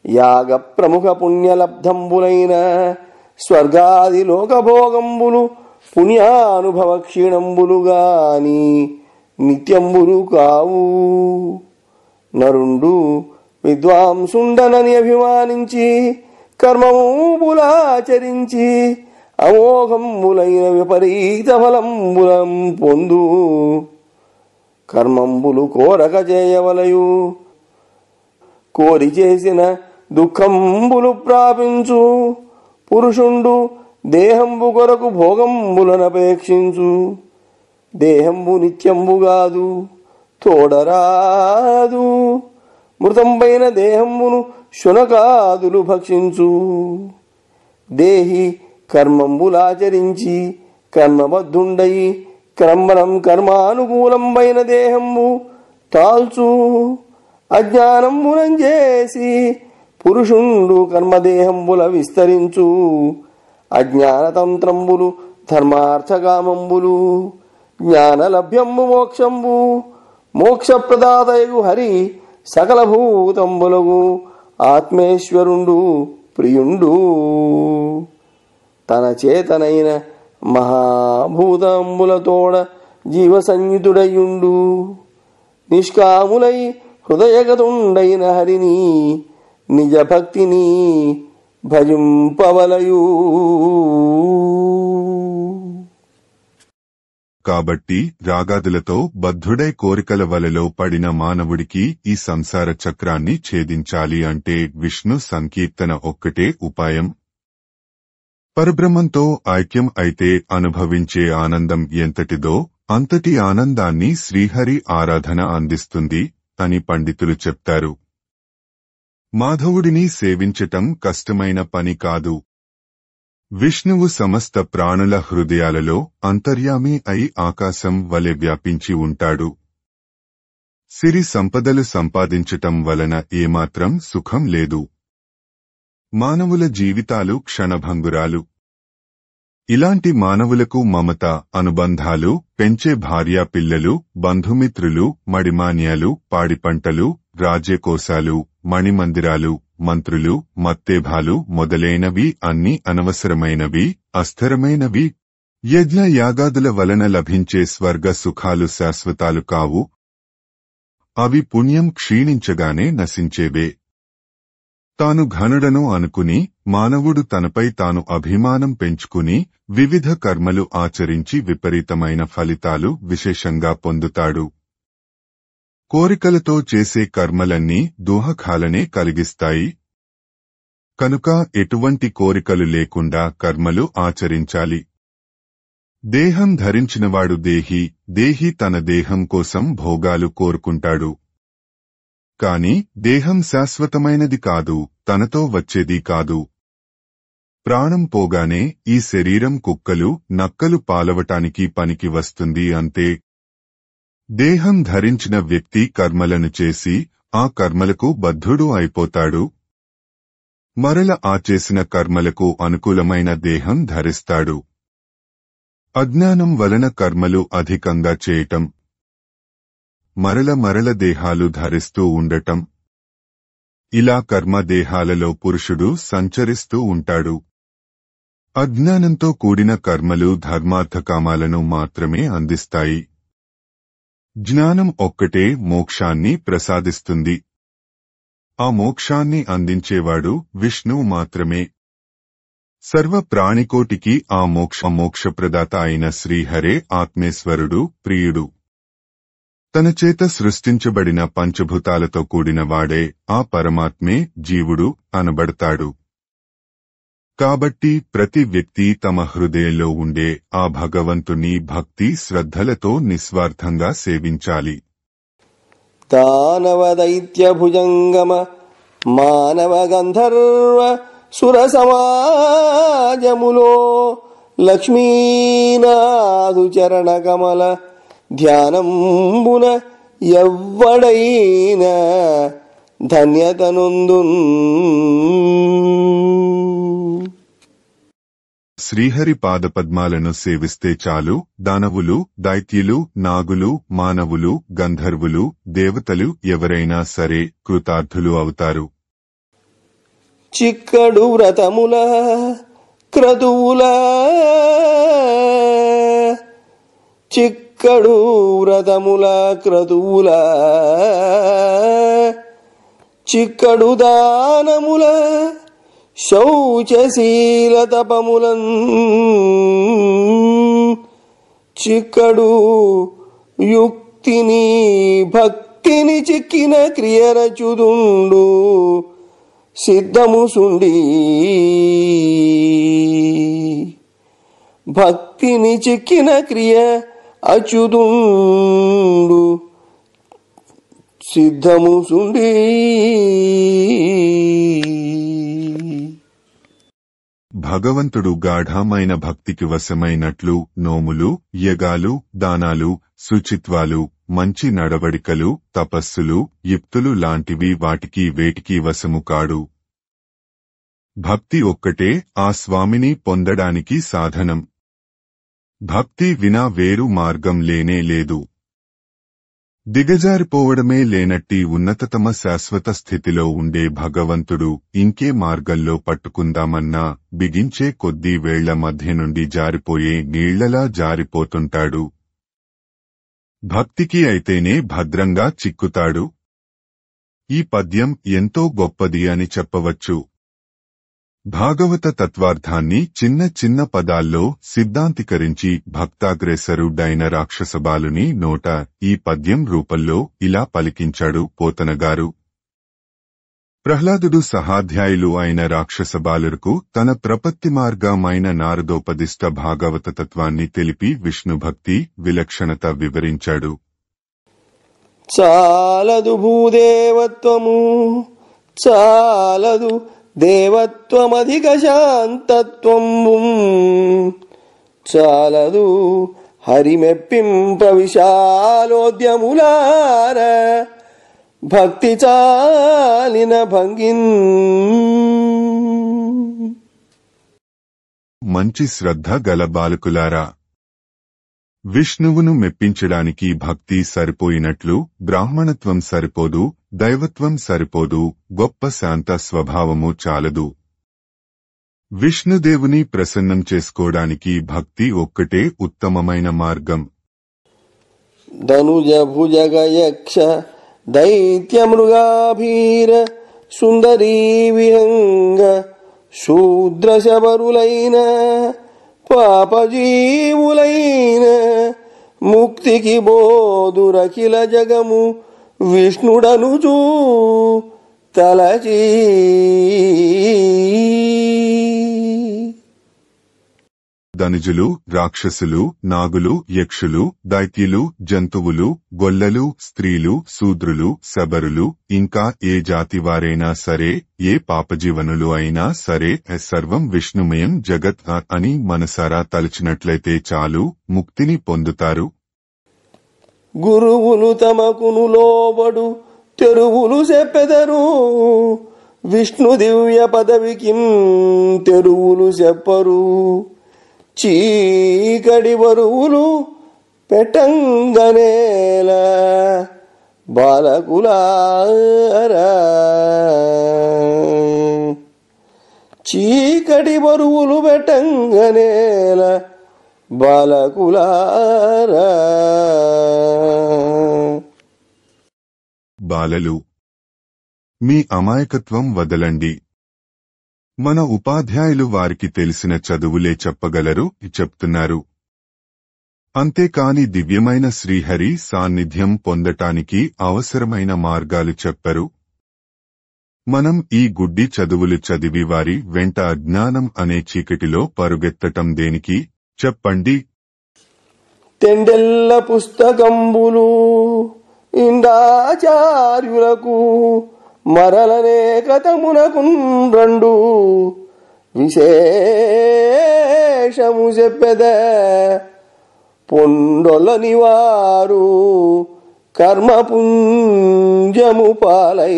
యాగ ప్రముఖ పుణ్యలబ్ధంబులైన స్వర్గాది లోకభోగంబులు పుణ్యానుభవ క్షీణంబులుగాని నిత్యంబులు కావు. నరుండు విద్వాంసుండనని అభిమానించి కర్మములాచరించి అమోఘంబులైన విపరీత ఫలంబులం పొందు. కర్మంబులు కోరక చేయవలయు. కోరి చేసిన దుఃఖంబులు ప్రాపించు. పురుషుండు దేహంబు కొరకు భోగంబులనపేక్షించు. దేహంబు నిత్యంబుగాదు, తోడరాదు. మృతంపైన దేహంబును శునకాదులు భక్షించు. దేహి కర్మంబులాచరించి కర్మబద్ధుండై క్రమణం కర్మానుకూలంబైన దేహంబు తాల్చు. అజ్ఞానంబునం చేసి పురుషుండు కర్మదేహంబుల విస్తరించు. అజ్ఞానతంత్రంబులు ధర్మార్థకామంబులు. జ్ఞానలభ్యంబు మోక్షంబు. మోక్షప్రదాతయగు హరి సకల భూతంబులగు ఆత్మేశ్వరుండు ప్రియుండు. తన చేతనైన మహాభూతంబులతోడ జీవ సంయుతుడయుండు. నిష్కాములై హృదయగతుండైన హరిని నిజ భక్తిని భజింపవలయు. కాబట్టి రాగాదులతో బద్ధుడై కోరికల వలలో పడిన మానవుడికి ఈ సంసార చక్రాన్ని ఛేదించాలి అంటే విష్ణు సంకీర్తన ఒక్కటే ఉపాయం. పరబ్రహ్మంతో ఐక్యం అయితే అనుభవించే ఆనందం ఎంతటిదో అంతటి ఆనందాన్ని శ్రీహరి ఆరాధన అందిస్తుంది అని పండితులు చెప్తారు. మాధవుడిని సేవించటం కష్టమైన పని కాదు. విష్ణువు సమస్త ప్రాణుల హృదయాలలో అంతర్యామి అయి ఆకాశం వలె వ్యాపించి ఉంటాడు. సిరి సంపదలు సంపాదించటం వలన ఏమాత్రం సుఖం లేదు. మానవుల జీవితాలు క్షణభంగురాలు. ఇలాంటి మానవులకు మమత, అనుబంధాలు పెంచే భార్యా పిల్లలు, బంధుమిత్రులు, మడిమాన్యాలు, పాడిపంటలు, రాజ్యకోశాలు, మణిమందిరాలు, మంత్రులు, మత్తేభాలు మొదలైనవి అన్ని అనవసరమైనవి, అస్థిరమైనవి. యజ్ఞ యాగాదుల వలన లభించే స్వర్గ సుఖాలు శాశ్వతాలు కావు. అవి పుణ్యం క్షీణించగానే నశించేవే. తాను ఘనుడను అనుకుని మానవుడు తనపై తాను అభిమానం పెంచుకుని వివిధ కర్మలు ఆచరించి విపరీతమైన ఫలితాలు విశేషంగా పొందుతాడు. కోరికలతో చేసే కర్మలన్నీ దోహకాలనే కలిగిస్తాయి. కనుక ఎటువంటి కోరికలు లేకుండా కర్మలు ఆచరించాలి. దేహం ధరించినవాడు దేహి, దేహి తన దేహం కోసం భోగాలు కోరుకుంటాడు. కాని దేహం శాశ్వతమైనది కాదు, తనతో వచ్చేది కాదు. ప్రాణం పోగానే ఈ శరీరం కుక్కలు, నక్కలు పాలవటానికి పనికి వస్తుంది అంతే. దేహం ధరించిన వ్యక్తి కర్మలను చేసి ఆ కర్మలకు బద్ధుడు అయిపోతాడు. మరల ఆ చేసిన కర్మలకు అనుకూలమైన దేహం ధరిస్తాడు. అజ్ఞానం వలన కర్మలు అధికంగా చేయటం, మరల దేహాలు ధరిస్తూ ఉండటం, ఇలా కర్మ దేహాలలో పురుషుడు సంచరిస్తూ ఉంటాడు. అజ్ఞానంతో కూడిన కర్మలు ధర్మార్థకామాలను మాత్రమే అందిస్తాయి. జ్ఞానం ఒక్కటే మోక్షాన్ని ప్రసాదిస్తుంది. ఆ మోక్షాన్ని అందించేవాడు విష్ణువు మాత్రమే. సర్వ ప్రాణికోటికి ఆ మోక్షప్రదాత అయిన శ్రీహరే ఆత్మేశ్వరుడు, ప్రియుడు. తన చేత సృష్టించబడిన పంచభూతాలతో కూడిన వాడే ఆ పరమాత్మే జీవుడు అనబడతాడు. కాబట్టి ప్రతి వ్యక్తి తమ హృదయంలో ఉండే ఆ భగవంతుని భక్తి శ్రద్ధలతో నిస్వార్థంగా సేవించాలి. దానవ దైత్య భుజంగమ మానవ గంధర్వ సుర సమాజములో లక్ష్మీనాథు చరణ కమల ధ్యానంబున ఎవ్వడైన ధన్యతనొందున్. శ్రీహరి పాదపద్మాలను సేవిస్తే చాలు. దానవులు, దైత్యులు, నాగులు, మానవులు, గంధర్వులు, దేవతలు ఎవరైనా సరే కృతార్థులు అవుతారు. చిక్కడు వ్రతముల క్రతువుల చిక్కడు వ్రతముల క్రతువుల చిక్కడు దానముల శౌచశీల తపములన్ చిక్కడు యుక్తిని భక్తిని చిక్కిన క్రియరచుదుండు సిద్ధము సుండి. భక్తిని చిక్కిన క్రియ అచ్యుతుండు సిద్ధము సుండి. భగవంతుడు గాఢమైన భక్తికి వశమైనట్లు నోములు, యగాలు, దానాలు, శుచిత్వాలు, మంచి నడవడికలు, తపస్సులు, యుక్తులు లాంటివి వాటికి వేటికి వశము కాడు. భక్తి ఒక్కటే ఆ స్వామిని పొందడానికి సాధనం. భక్తి వినా వేరు మార్గం లేనే లేదు. దిగజారిపోవడమే లేనట్టి ఉన్నతతమ శాశ్వత స్థితిలో ఉండే భగవంతుడు ఇంకే మార్గంలో పట్టుకుందామన్నా బిగించే కొద్దీ వేళ్ల మధ్య నుండి జారిపోయే నీళ్లలా జారిపోతుంటాడు. భక్తికి అయితేనే భద్రంగా చిక్కుతాడు. ఈ పద్యం ఎంతో గొప్పది అని చెప్పవచ్చు. భాగవత తత్వార్థాన్ని చిన్న చిన్న పదాల్లో సిద్ధాంతీకరించి భక్తాగ్రేసరుడైన రాక్షసబాలుని నోట ఈ పద్యం రూపంలో ఇలా పలికించాడు పోతనగారు. ప్రహ్లాదుడు సహాధ్యాయులు అయిన రాక్షసబాలురకు తన ప్రపత్తి మార్గమైన నారదోపదిష్ట భాగవత తత్వాన్ని తెలిపి విష్ణుభక్తి విలక్షణత వివరించాడు. చాలదు భూదేవత్వము, చాలదు దేవత్వమధిక శాంతత్వంబు, చాలదు హరిమెప్పింప విశాలోద్యములార, భక్తి చాలిన భంగిన్. మంచి శ్రద్ధ గల బాలకులారా, విష్ణువును మెప్పించడానికి భక్తి సరిపోయినట్లు బ్రాహ్మణత్వం సరిపోదు, దైవత్వం సరిపోదు, గొప్ప శాంత స్వభావము చాలదు. విష్ణుదేవుని ప్రసన్నం చేసుకోవడానికి భక్తి ఒక్కటే ఉత్తమమైన మార్గం. ధనుజ భుజగయక్ష దైత్యమృగాభీర సుందరీ విహంగ శూద్రశబరులైన పాపజీవులైన ముక్తికి బోధురఖిల జగము విష్ణుడనుచూ తలచీ. ధనుజులు, రాక్షసులు, నాగులు, యక్షులు, దైత్యులు, జంతువులు, గొల్లలు, స్త్రీలు, శూద్రులు, శబరులు, ఇంకా ఏ జాతివారైనా సరే, ఏ పాపజీవనులు అయినా సరే, సర్వం విష్ణుమయం జగత్ అని మనసారా తలచినట్లయితే చాలు, ముక్తిని పొందుతారు. గురువులు తమకును లోబడు తెరువులు చెప్పెదరు, విష్ణు దివ్య పదవికి తెరువులు చెప్పరు. చీకటి బరువులు పెట్టంగనేల బాలకులారా, చీకటి బరువులు పెట్టంగనేల బాలకులారా. బాలలు, మీ అమాయకత్వం వదలండి. మన ఉపాధ్యాయులు వారికి తెలిసిన చదువులే చెప్పగలరు, చెప్తున్నారు. అంతేకాని దివ్యమైన శ్రీహరి సాన్నిధ్యం పొందటానికి అవసరమైన మార్గాలు చెప్పరు. మనం ఈ గుడ్డి చదువులు చదివి వారి వెంట అజ్ఞానం అనే చీకటిలో పరుగెత్తటం దేనికి చెప్పండి? తెండెల్ల పుస్తకంబులు ఇందాచార్యులకు మరలనే కథమునకు రెండు విశేషము చెప్పెద, పొండొలని వారు కర్మపుంజము పాలై.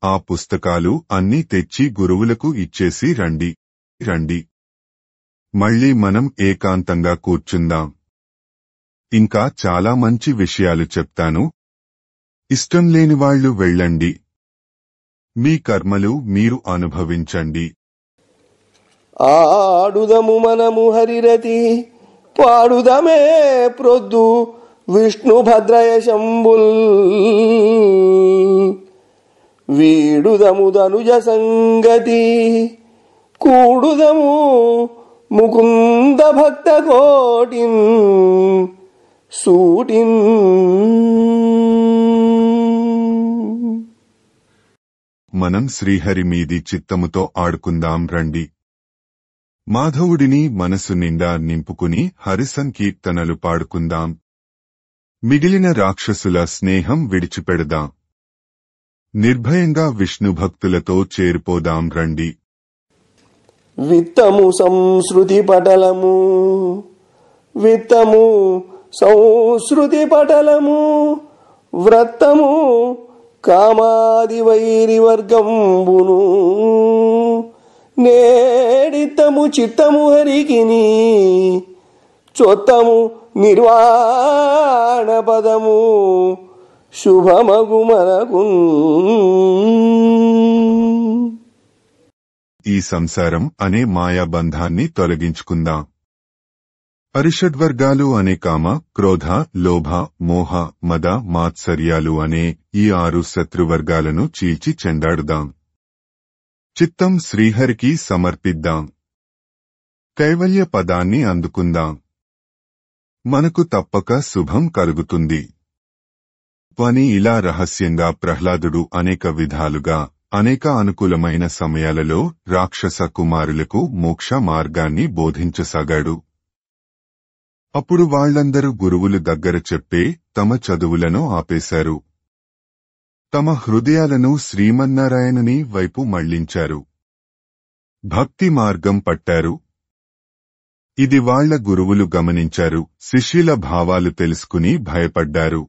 ఆ పుస్తకాలు అన్నీ తెచ్చి గురువులకు ఇచ్చేసి రండి. మళ్ళీ మనం ఏకాంతంగా కూర్చుందాం. ఇంకా చాలా మంచి విషయాలు చెప్తాను. ఇష్టం లేని వాళ్ళు వెళ్ళండి. మీ కర్మలు మీరు అనుభవించండి. ఆడుదము మనము హరిరతి, పాడుదమే ప్రొద్దు విష్ణు భద్రయశంబుల్, వీడుదము ధనుజ సంగతి, కూడుదము ముకుంద భక్త కోటిన్ సూటిన్. మనం శ్రీహరి మీది చిత్తముతో ఆడుకుందాం రండి. మాధవుడిని మనసు నిండా నింపుకుని హరిసంకీర్తనలు పాడుకుందాం. మిగిలిన రాక్షసుల స్నేహం విడిచిపెడదాం. నిర్భయంగా విష్ణుభక్తులతో చేరిపోదాం రండి. విత్తము సంస్కృతి పటలము, విత్తము సంస్కృతి పటలము, వ్రతము కామాది వైరి వర్గంబును, నేడితము చిత్తము హరికిని చొత్తము నిర్వాణ పదము శుభమగు మనకు. ఈ సంసారం అనే మాయాబంధాన్ని తొలగించుకుందాం. పరిషడ్వర్గాలు అనే కామ, క్రోధ, లోభ, మోహ, మద, మాత్సర్యాలు అనే ఈ 6 శత్రువర్గాలను చీల్చి చెండాడుదాం. చిత్తం శ్రీహరికి సమర్పిద్దాం. కైవల్య పదాన్ని అందుకుందాం. మనకు తప్పక శుభం కలుగుతుంది అని ఇలా రహస్యంగా ప్రహ్లాదుడు అనేక విధాలుగా అనేక అనుకూలమైన సమయాలలో రాక్షస కుమారులకు మోక్ష మార్గాన్ని బోధించసాగాడు. అప్పుడు వాళ్లందరూ గురువులు దగ్గర చెప్పే తమ చదువులను ఆపేశారు. తమ హృదయాలను శ్రీమన్నారాయణుని వైపు మళ్లించారు. భక్తి మార్గం పట్టారు. ఇది వాళ్ల గురువులు గమనించారు. శిష్యుల భావాలు తెలుసుకుని భయపడ్డారు.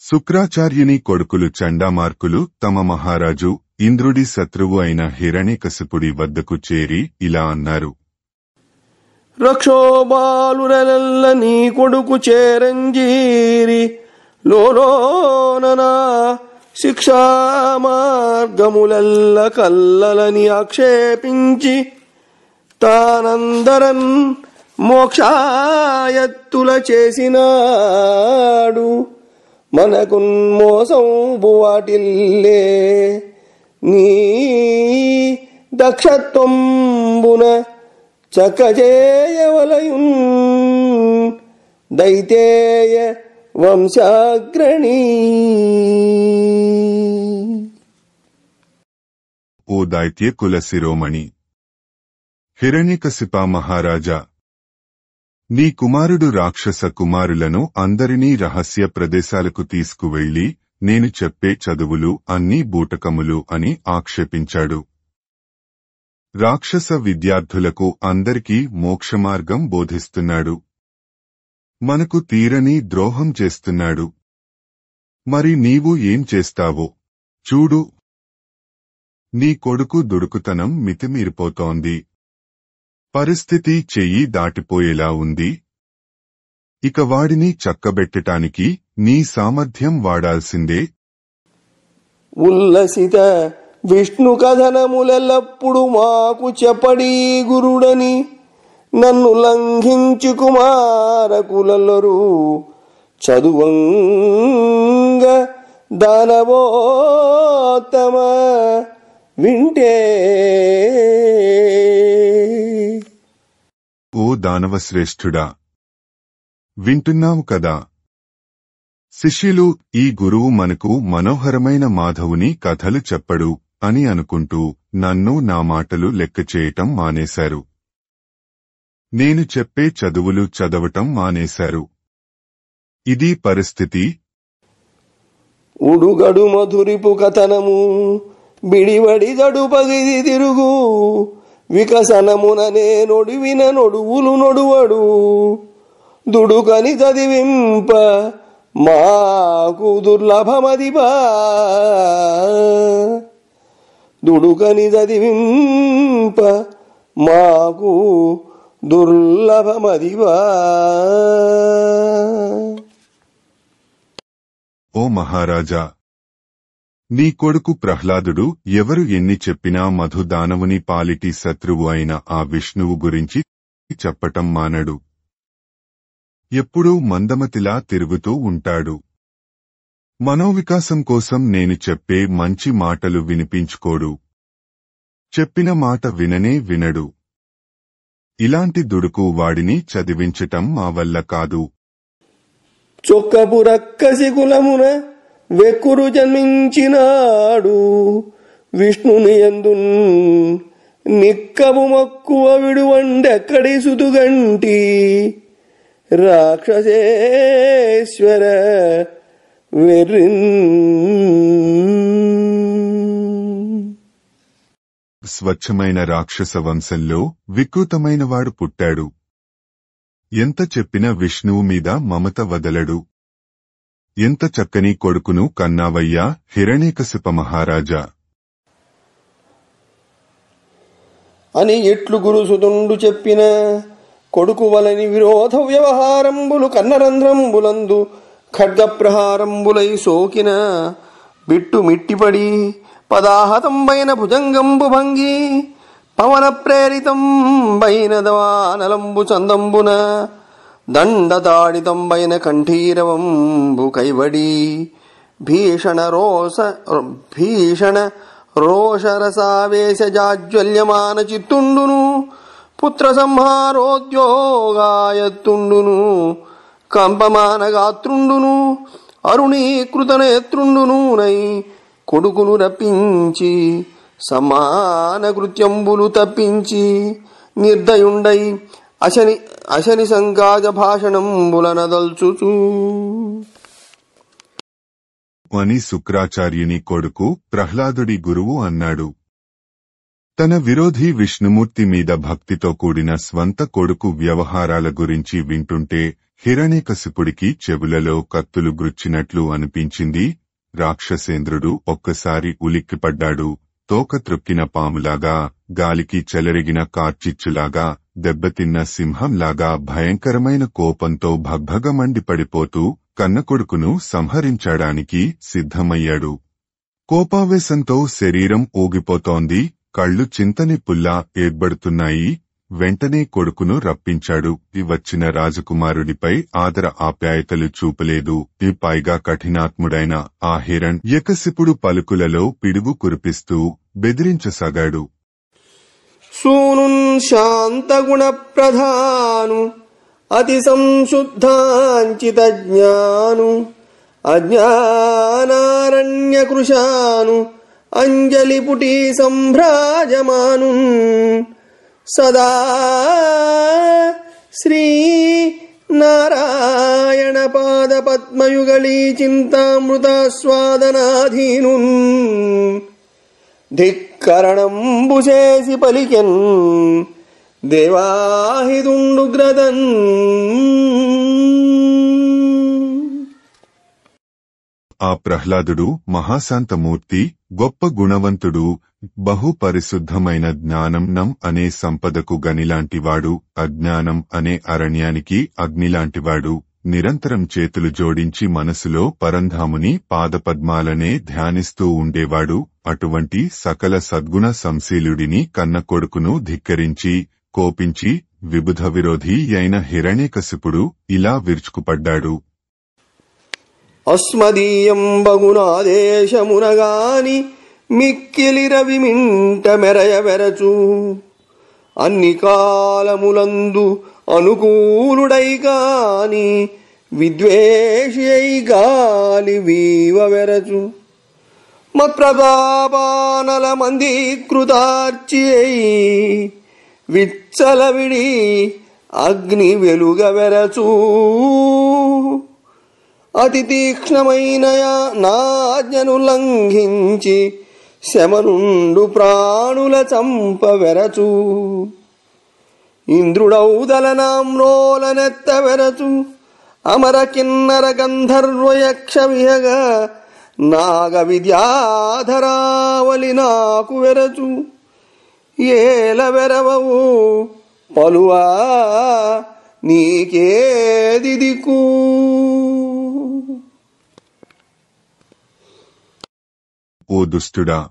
శుక్రాచార్యుని కొడుకులు చండామార్కులు తమ మహారాజు ఇంద్రుడి శత్రువు అయిన హిరణ్యకశిపుడి వద్దకు చేరి ఇలా అన్నారు. రక్షోబాలురలెల్ల నీ కొడుకు చేరంజీరి లోలోననా శిక్షా మార్గములెల్ల కల్లలని ఆక్షేపించి తానందరన్ మోక్షాయత్తుల చేసినాడు. మనకున్ మోసంబు వాటిల్లే నీ దక్షత్వంబున చక్కజేయవలయున్ దైతేయ వంశాగ్రణీ. ఓ దైత్య కుల శిరోమణి హిరణ్యకశిప మహారాజా, నీ కుమారుడు రాక్షస కుమారులను అందరినీ రహస్య ప్రదేశాలకు తీసుకువెళ్లి నేను చెప్పే చదువులు అన్నీ బూటకములు అని ఆక్షేపించాడు. రాక్షస విద్యార్థులకు అందరికీ మోక్షమార్గం బోధిస్తున్నాడు. మనకు తీరని ద్రోహం చేస్తున్నాడు. మరి నీవు ఏం చేస్తావో చూడు. నీ కొడుకు దుడుకుతనం మితిమీరిపోతోంది. పరిస్థితి చెయ్యి దాటిపోయేలా ఉంది. ఇక వాడిని చక్కబెట్టటానికి నీ సామర్థ్యం వాడాల్సిందే. ఉల్లసిత విష్ణు కథనములెల్లప్పుడు మాకు చెప్పడీ గురుడని నన్ను లంఘించు కుమారకులెల్లరూ చదువంగ దానవోత్తమ వింటే. ఓ దానవశ్రేష్ఠుడా, వింటున్నావు కదా? శిష్యులు ఈ గురువు మనకు మనోహరమైన మాధవుని కథలు చెప్పడు అని అనుకుంటూ నన్ను నా మాటలు లెక్క చేయటం మానేశారు. నేను చెప్పే చదువులు చదవటం మానేశారు. ఇది పరిస్థితి. ఉడుగడు మధురిపు కథనము బిడివడి జడు పగిది తిరుగు వికసనముననే నొడివిన నొడువులు నొడువడు దుడుకని చదివింప మాకు దుర్లభమదిబా. దుడుకని చదివింప మాకు దుర్లభమదిబా. ఓ మహారాజా, నీ కొడుకు ప్రహ్లాదుడు ఎవరు ఎన్ని చెప్పినా మధుదానవుని పాలిటి శత్రువు అయిన ఆ విష్ణువు గురించి చెప్పటం మానడు. ఎప్పుడూ మందమతిలా తిరుగుతూ ఉంటాడు. మనోవికాసం కోసం నేను చెప్పే మంచి మాటలు వినిపించుకోడు. చెప్పిన మాట విననే వినడు. ఇలాంటి దుడుకు వాడిని చదివించటం మా వల్ల కాదు. చొక్కపు రక్కసి కులమున వెక్కురు జన్మించినాడు విష్ణుని యందున్ నిక్కము మక్కువ విడువండెక్కడి సుతుగంటి రాక్షసేశ్వర వెర్రిన్. స్వచ్ఛమైన రాక్షస వంశంలో వికృతమైనవాడు పుట్టాడు. ఎంత చెప్పినా విష్ణువు మీద మమత వదలడు. ఎంత చక్కని కొడుకును కన్నావయ్యా హిరణ్యకశిప మహారాజా అని ఎట్లు గురుసుతుండు చెప్పిన కొడుకు వలని విరోధ వ్యవహారంబులు కన్నరంధ్రంబులందు ఖడ్గప్రహారంబులై సోకిన బిట్టు మిట్టిపడి పదాహతంబైన భుజంగంబు భంగి పవన ప్రేరితంబైన దవానలంబు చందంబున దండతాడితంబైన కంఠీరవంబు కైవడి భీషణ రోషరసావేశ జాజ్వల్యమాన చిత్తుండును పుత్ర సంహారోద్యోగాయత్తుండును కంపమాన గాత్రుండును అరుణీకృత నేత్రుండునూనై కొడుకును రప్పించి సమాన కృత్యంబులు తప్పించి నిర్దయుండై అశని సంకాజ భాషణంబులనదల్చుచు అని శుక్రాచార్యుని కొడుకు ప్రహ్లాదుడి గురువు అన్నాడు. తన విరోధి విష్ణుమూర్తి మీద భక్తితో కూడిన స్వంత కొడుకు వ్యవహారాల గురించి వింటుంటే హిరణ్యకశిపుడికి చెవులలో కత్తులు గుచ్చినట్లు అనిపించింది. రాక్షసేంద్రుడు ఒక్కసారి ఉలిక్కిపడ్డాడు. తోక త్రొక్కిన పాములాగా, గాలికి చెలరిగిన కార్చిచ్చులాగా, దెబ్బతిన్న సింహంలాగా భయంకరమైన కోపంతో భగ్భగమండిపడిపోతూ కన్నకొడుకును సంహరించడానికి సిద్ధమయ్యాడు. కోపావేశంతో శరీరం ఊగిపోతోంది. కళ్ళు చింతనిప్పుల్లా ఏర్పడుతున్నాయి. వెంటనే కొడుకును రప్పించాడు. వచ్చిన రాజకుమారుడిపై ఆదర ఆప్యాయతలు చూపలేదు. పైగా కఠినాత్ముడైన ఆ హిరణ్యకశిపుడు పలుకులలో పిడుగు కురిపిస్తూ బెదిరించసాగాడు. సూనున్ శాంతగుణ ప్రధాను అతి సంశుద్ధాంచిత జ్ఞాను అజ్ఞానారణ్యకృశాను అంజలిపుటి సంభ్రాజమాను సదా శ్రీ నారాయణ పాద పద్మయుగళీ చింతామృతాస్వాదనాధీను ధిక్కరణంబు చేసి పలికెన్ దేవాహిదుండుగ్రదన్. ఆ ప్రహ్లాదుడు మహాశాంతమూర్తి, గొప్ప గుణవంతుడు, బహు పరిశుద్ధమైన జ్ఞానం అనే సంపదకు గనిలాంటివాడు, అజ్ఞానం అనే అరణ్యానికి అగ్నిలాంటివాడు. నిరంతరం చేతులు జోడించి మనసులో పరంధాముని పాదపద్మాలనే ధ్యానిస్తూ ఉండేవాడు. అటువంటి సకల సద్గుణ సంశీలుడిని కన్న కొడుకును ధిక్కరించి, కోపించి విబుధ విరోధి అయిన హిరణ్యకశిపుడు ఇలా విరుచుకుపడ్డాడు. అస్మదీయం బగునాదేశమునగాని మిక్కిలి రవిమింట మెరయవెరచు అన్ని కాలములందు అనుకూలుడై గాని విద్వేషి అయి గాలి వీవవెరచు మత్ప్రతాపానల మందీకృతార్చి అయి విచ్చలవిడి అగ్ని వెలుగవెరచు అతి తీక్ష్ణమైన నాజ్ఞను లంఘించి శమనుండు ప్రాణుల చంపవెరచు ఇంద్రుడౌదలనామ్రోలనెత్తవెరచు అమర కిన్నర గంధర్వయక్ష విహగ నాగ విద్యాధరావలి నాకు వెరచు ఏల వెరవవు పలువా నీకేది దిక్కు. ఓ దుష్టుడా,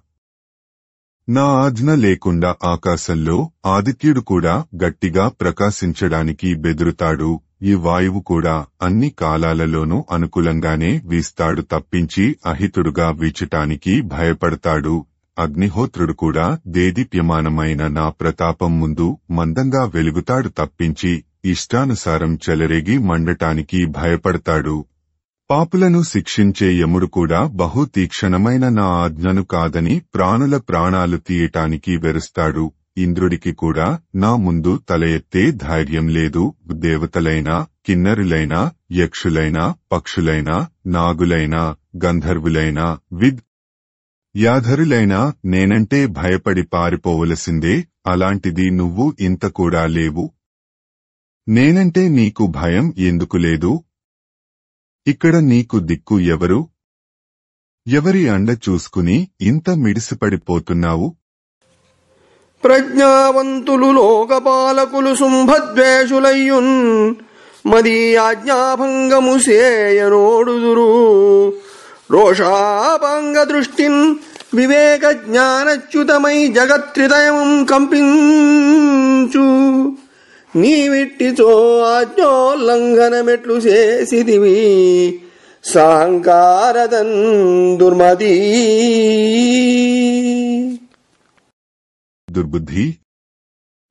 నా ఆజ్ఞ లేకుండా ఆకాశంలో ఆదిత్యుడు కూడా గట్టిగా ప్రకాశించడానికి బెదురుతాడు. ఈ వాయువు కూడా అన్ని కాలాలలోనూ అనుకూలంగానే వీస్తాడు తప్పించి అహితుడుగా వీచటానికి భయపడతాడు. అగ్నిహోత్రుడు కూడా దేదీప్యమానమైన నా ప్రతాపం ముందు మందంగా వెలుగుతాడు తప్పించి ఇష్టానుసారం చెలరేగి మండటానికి భయపడతాడు. పాపులను శిక్షించే యముడు కూడా బహు తీక్షణమైన నా ఆజ్ఞను కాదని ప్రాణుల ప్రాణాలు తీయటానికి వెరుస్తాడు. ఇంద్రుడికి కూడా నా ముందు తల ఎత్తే ధైర్యం లేదు. దేవతలైనా, కిన్నరులైనా, యక్షులైనా, పక్షులైనా, నాగులైనా, గంధర్వులైనా, యాధరులైనా నేనంటే భయపడి పారిపోవలసిందే. అలాంటిది నువ్వు ఇంత కూడా లేవు. నేనంటే నీకు భయం ఎందుకు లేదు? ఇక్కడ నీకు దిక్కు ఎవరు? ఎవరి అండ చూసుకుని ఇంత మిడిసిపడిపోతున్నావు? ప్రజ్ఞావంతులు లోకపాలకులు శుంభద్వేషులయ్యున్ మదీ ఆజ్ఞాభంగము సేయనోడుదురు. రోషాభంగ దృష్టిన్ వివేక జ్ఞానచ్యుతమై జగత్రిదయం కంపించు. నీవిట్టితో ఆజ్ఞోల్లంఘనమెట్లు చేసిదివి సాంకారదన్ దుర్మదీ. దుర్బుద్ధి.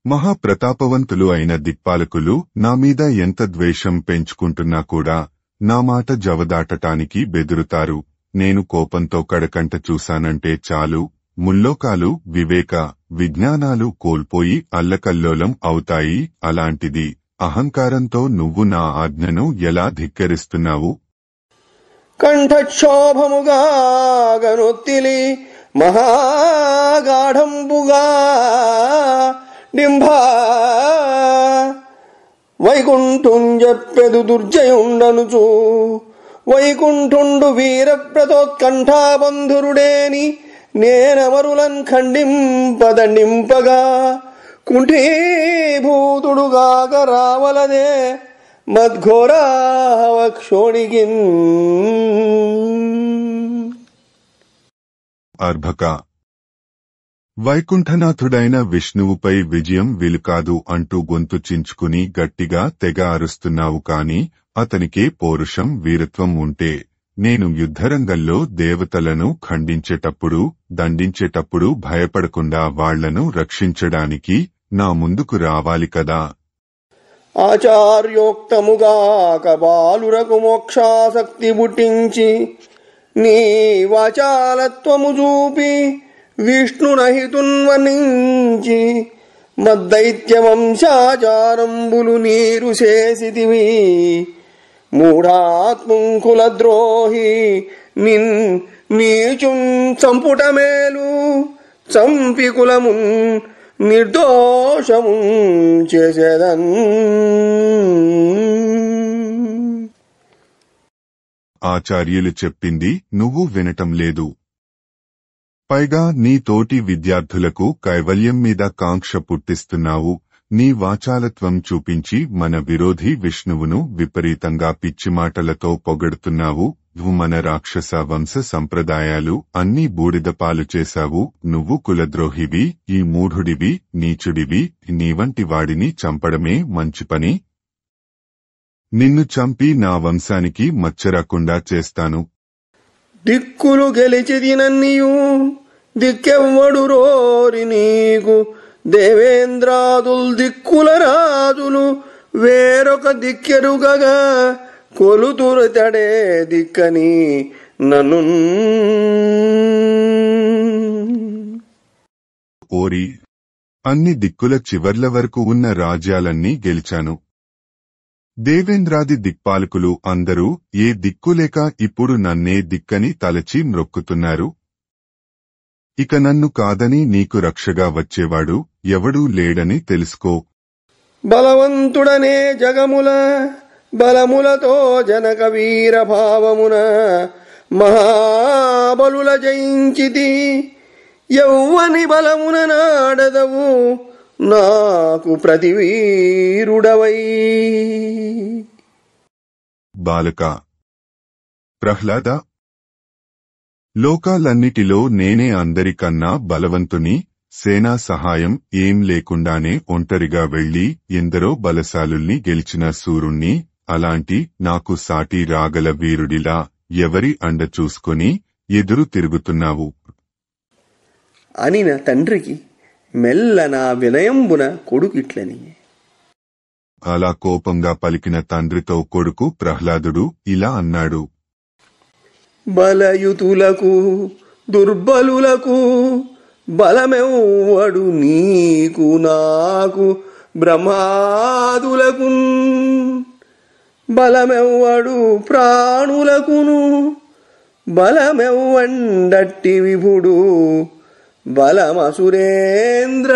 మహాప్రతాపవంతులు అయిన దిక్పాలకులు నా మీద ఎంత ద్వేషం పెంచుకుంటున్నా కూడా నా మాట జవదాటటానికి బెదురుతారు. నేను కోపంతో కడకంట చూశానంటే చాలు, ముల్లోకాలు వివేక విజ్ఞానాలు కోల్పోయి అల్లకల్లోలం అవుతాయి. అలాంటిది అహంకారంతో నువ్వు నా ఆజ్ఞను ఎలా ధిక్కరిస్తున్నావు? కంఠక్షోభముగా గనొత్తిలి మహాగాఢంబుగా డింభా వైకుంఠుం చెప్పెదు దుర్జయుండనుచు. వైకుంఠుండు వీరవ్రతోత్కంఠాబంధురుడేని నేనమరులన్ ఖండింపదండింపగా కుంఠీభూతుడుగాక రావలదే మద్ఘోరావక్షోణికిన్. అర్భక. వైకుంఠనాథుడైన విష్ణువుపై విజయం వీలుకాదు అంటూ గొంతు చించుకుని గట్టిగా తెగ అరుస్తున్నావు కాని అతనికే పౌరుషం వీరత్వం ఉంటే నేను యుద్ధరంగంలో దేవతలను ఖండించేటప్పుడు దండించేటప్పుడు భయపడకుండా వాళ్లను రక్షించడానికి నా ముందుకు రావాలి కదా. ఆచార్యోక్తముగాక బాలురకు మోక్షాసక్తి పుట్టించి నీ వాచాలత్వము చూపి విష్ణునహితున్వనించి మద్దైత్యవంశాచారంబులు నీరు చేసితివి. మూఢాత్ముంకుల ద్రోహి నిన్ నీచుం చంపుటమేలు చంపి కులమున్ నిర్దోషము చేసేదన్. ఆచార్యులు చెప్పింది నువ్వు వినటం లేదు. పైగా నీ తోటి విద్యార్థులకు కైవల్యం మీద కాంక్ష పుట్టిస్తున్నావు. నీ వాచాలత్వం చూపించి మన విరోధి విష్ణువును విపరీతంగా పిచ్చిమాటలతో పొగడుతున్నావు. మన రాక్షస వంశ సంప్రదాయాలు అన్నీ బూడిదపాలు చేశావు. నువ్వు కులద్రోహివి, ఈ మూఢుడివి, నీచుడివి. నీవంటి వాడిని చంపడమే మంచి పని. నిన్ను చంపి నా వంశానికి మచ్చరాకుండా చేస్తాను. దిక్కులు గెలిచిదినన్నీయు దిక్కెవ్వడు రోరి నీకు. దేవేంద్రాదుల్ దిక్కుల రాజులు వేరొక దిక్కెరుగగా కొలుతురతడే దిక్కని నన్ను. ఓరి, అన్ని దిక్కుల చివర్ల వరకు ఉన్న రాజ్యాలన్నీ గెలిచాను. దేవేంద్రాది దిక్పాలకులు అందరూ ఏ దిక్కులేక ఇప్పుడు నన్నే దిక్కని తలచి మ్రొక్కుతున్నారు. ఇక నన్ను కాదని నీకు రక్షగా వచ్చేవాడు ఎవడూ లేడని తెలుసుకో. బలవంతుడనే జగముల బలములతో జనక వీరభావమున మహాబలుల జయించితి. యౌవని బలమున నాడదవు నాకు ప్రతివీరుడవై. బాలక. ప్రహ్లాద. లోకాలన్నిటిలో నేనే అందరికన్నా బలవంతుని. సేనా సహాయం ఏం లేకుండానే ఒంటరిగా వెళ్లి ఎందరో బలశాలుల్ని గెలిచిన సూరుణ్ణి. అలాంటి నాకు సాటి రాగల వీరుడిలా ఎవరి అండ చూసుకొని ఎదురు తిరుగుతున్నావు అనిన తండ్రికి మెల్లన వినయంబున కొడుకిట్లని. అలా కోపంగా పలికిన తండ్రితో కొడుకు ప్రహ్లాదుడు ఇలా అన్నాడు. బలయుతులకు దుర్బలులకు బలమెవ్వడు నీకు నాకు బ్రహ్మాదులకు. బలమెవ్వడు ప్రాణులకును బలమెవ్వండట్టి విభుడు బలమసురేంద్ర.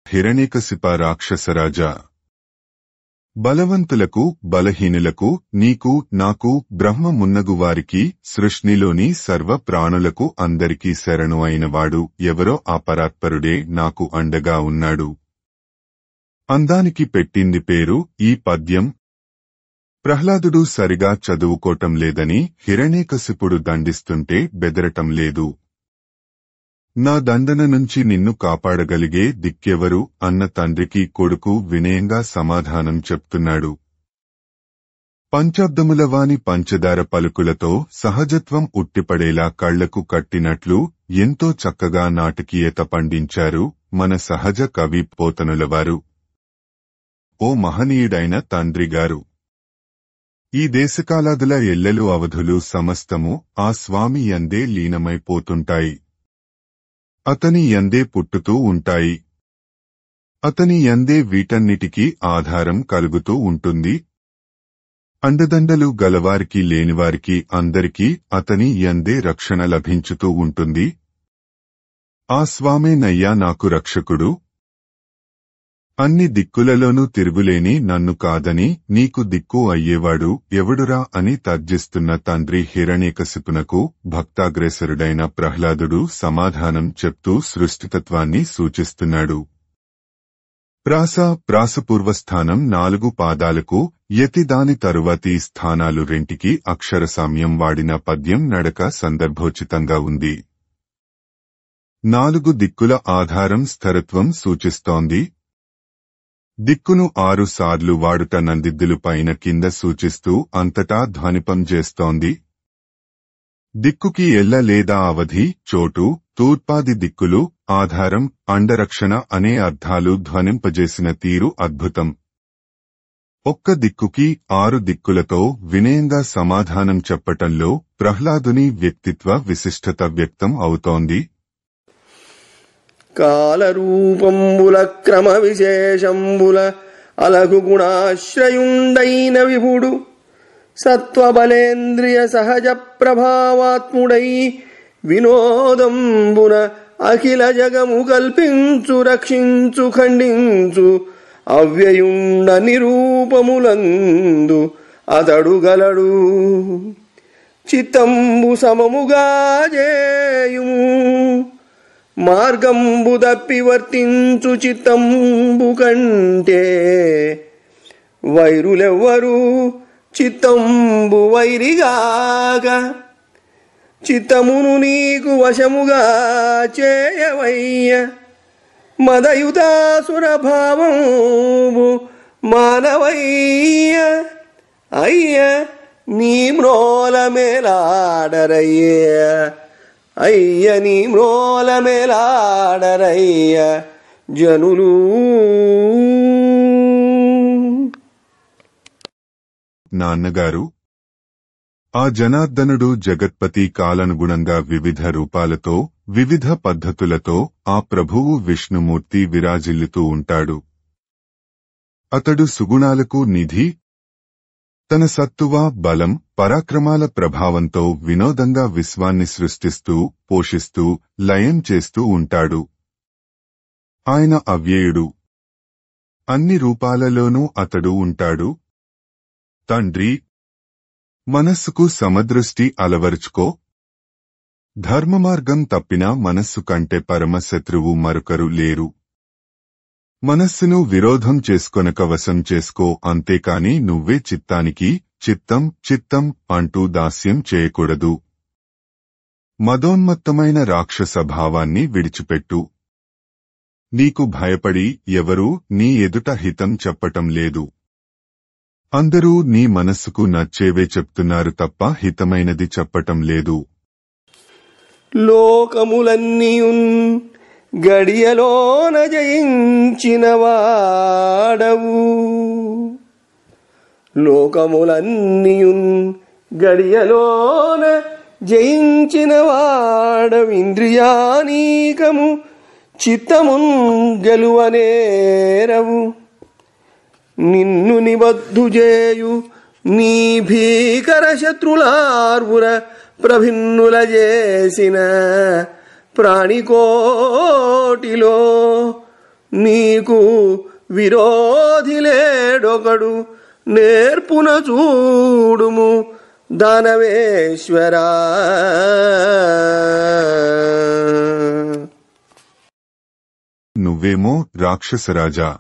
హిరణ్యకశిప రాక్షసరాజా, బలవంతులకు బలహీనులకు నీకు నాకు బ్రహ్మ మున్నగువారికి సృష్టిలోని సర్వ ప్రాణులకు అందరికీ శరణు అయినవాడు ఎవరో ఆ పరాత్పరుడే నాకు అండగా ఉన్నాడు. అందానికి పెట్టింది పేరు ఈ పద్యం. ప్రహ్లాదుడు సరిగా చదువుకోటం లేదని హిరణ్యకశిపుడు దండిస్తుంటే బెదరటం లేదు. నా దండన నుంచి నిన్ను కాపాడగలిగే దిక్కెవరు అన్న తండ్రికి కొడుకు వినయంగా సమాధానం చెప్తున్నాడు. పంచాబ్దములవాని పంచదార పలుకులతో సహజత్వం ఉట్టిపడేలా కళ్లకు కట్టినట్లు ఎంతో చక్కగా నాటకీయత పండించారు మన సహజ కవి పోతనులవారు. ఓ మహనీయుడైన తండ్రిగారు! ఈ దేశకాలాదుల ఎల్లెలు అవధులు సమస్తము ఆ స్వామి యందే లీనమైపోతుంటాయి. అతని యందే పుట్టుతూ ఉంటాయి. అతని యందే వీటన్నిటికీ ఆధారం కలుగుతూ ఉంటుంది. అండదండలు గలవారికి లేనివారికి అందరికీ అతని యందే రక్షణ లభించుతూ ఉంటుంది. ఆ స్వామేనయ్యా నాకు రక్షకుడు. అన్ని దిక్కులలోనూ తిరుగులేని నన్ను కాదని నీకు దిక్కు అయ్యేవాడు ఎవడురా అని తర్జిస్తున్న తండ్రి హిరణ్యకశిపునకు భక్తాగ్రేసరుడైన ప్రహ్లాదుడు సమాధానం చెప్తూ సృష్టితత్వాన్ని సూచిస్తున్నాడు. ప్రాసపూర్వస్థానం 4 పాదాలకు యతి దాని తరువాతి స్థానాలు రెంటికి అక్షర సామ్యం వాడిన పద్యం నడక సందర్భోచితంగా ఉంది. 4 దిక్కుల ఆధారం స్థిరత్వం సూచిస్తోంది. దిక్కును 6 సార్లు వాడుట నందిద్దులు పైన కింద సూచిస్తూ అంతటా ధ్వనిపం చేస్తోంది. దిక్కుకి ఎల్ల లేదా అవధి, చోటు, తూర్పాది దిక్కులు, ఆధారం, అండరక్షణ అనే అర్థాలు ధ్వనింపజేసిన తీరు అద్భుతం. ఒక్క దిక్కుకి 6 దిక్కులతో వినయంగా సమాధానం చెప్పటంలో ప్రహ్లాదుని వ్యక్తిత్వ విశిష్టత వ్యక్తం అవుతోంది. కాలరూపంబుల క్రమ విశేషంబుల అలగు గుణాశ్రయుండైన విభుడు సత్వబలేంద్రియ సహజ ప్రభావాత్ముడై వినోదంబున అఖిల జగము కల్పించు రక్షించు ఖండించు అవ్యయుండ నిరూపములందు అతడు గలడు. చిత్తంబు సమముగా జేయుము మార్గంబు దప్పి వర్తించు చిత్తంబు కంటే వైరులెవ్వరు చిత్తంబు వైరిగాక చిత్తమును నీకు వశముగా చేయవయ్య మదయుతాసుర భావంబు మానవయ్య అయ్య నీ మ్రోల మేలాడరయ్య అయ్య నీ మ్రోల మేలాడరయ్య జనులు. నాన్నగారు, ఆ జనార్దనుడు జగత్పతి కాలనుగుణంగా వివిధ రూపాలతో వివిధ పద్ధతులతో ఆ ప్రభువు విష్ణుమూర్తి విరాజిల్లుతూ ఉంటాడు. అతడు సుగుణాలకు నిధి. తన సత్తువ, బలం, పరాక్రమాల ప్రభావంతో వినోదంగా విశ్వాన్ని సృష్టిస్తూ, పోషిస్తూ, లయం చేస్తూ ఉంటాడు. ఆయన అవ్యయుడు. అన్ని రూపాలలోనూ అతడు ఉంటాడు. తండ్రి, మనస్సుకు సమదృష్టి అలవరుచుకో. ధర్మమార్గం తప్పిన మనస్సు కంటే పరమ శత్రువు మరొకరు లేరు. మనస్సును విరోధం చేసుకొనక వశం చేసుకో, అంతేకాని నువ్వే చిత్తానికి చిత్తం చిత్తం అంటూ దాస్యం చేయకూడదు. మదోన్మత్తమైన రాక్షస భావాన్ని విడిచిపెట్టు. నీకు భయపడి ఎవరూ నీ ఎదుట హితం చెప్పటం లేదు. అందరూ నీ మనస్సుకు నచ్చేవే చెప్తున్నారు తప్ప హితమైనది చెప్పటం లేదు. లోకములన్నీయున్ గడియలోన జయించిన వాడవు లోకములన్నీయున్ గడియలోన జయించిన వాడవు ఇంద్రియానీకము చిత్తమున్ గెలువనేరవు నిన్ను నిబద్ధు చేయు నీ భీకర శత్రులార్వుర ప్రభిన్నుల చేసిన ప్రాణికోటిలో నీకు విరోధి లేడొకడు నేర్పున చూడుము దానవేశ్వరా. నువ్వేమో రాక్షసరాజా,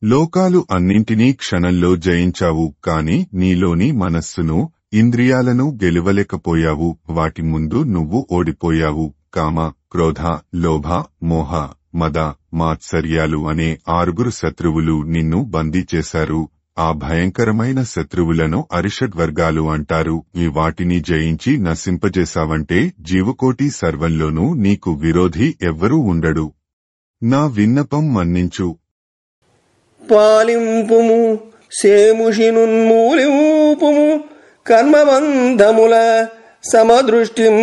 లోకాలు అన్నింటినీ క్షణంలో జయించావు, కాని నీలోని మనస్సును, ఇంద్రియాలను గెలువలేకపోయావు. వాటి ముందు నువ్వు ఓడిపోయావు. కామ, క్రోధ, లోభ, మోహ, మద, మాత్సర్యాలు అనే 6 శత్రువులు నిన్ను బందీ చేశారు. ఆ భయంకరమైన శత్రువులను అరిషడ్వర్గాలు అంటారు. ఈ వాటిని జయించి నశింపజేశావంటే జీవకోటి సర్వంలోనూ నీకు విరోధి ఎవ్వరూ ఉండడు. నా విన్నపం మన్నించు. పాలింపుము సేముషినున్మూలింపుము కర్మబంధముల సమదృష్టిం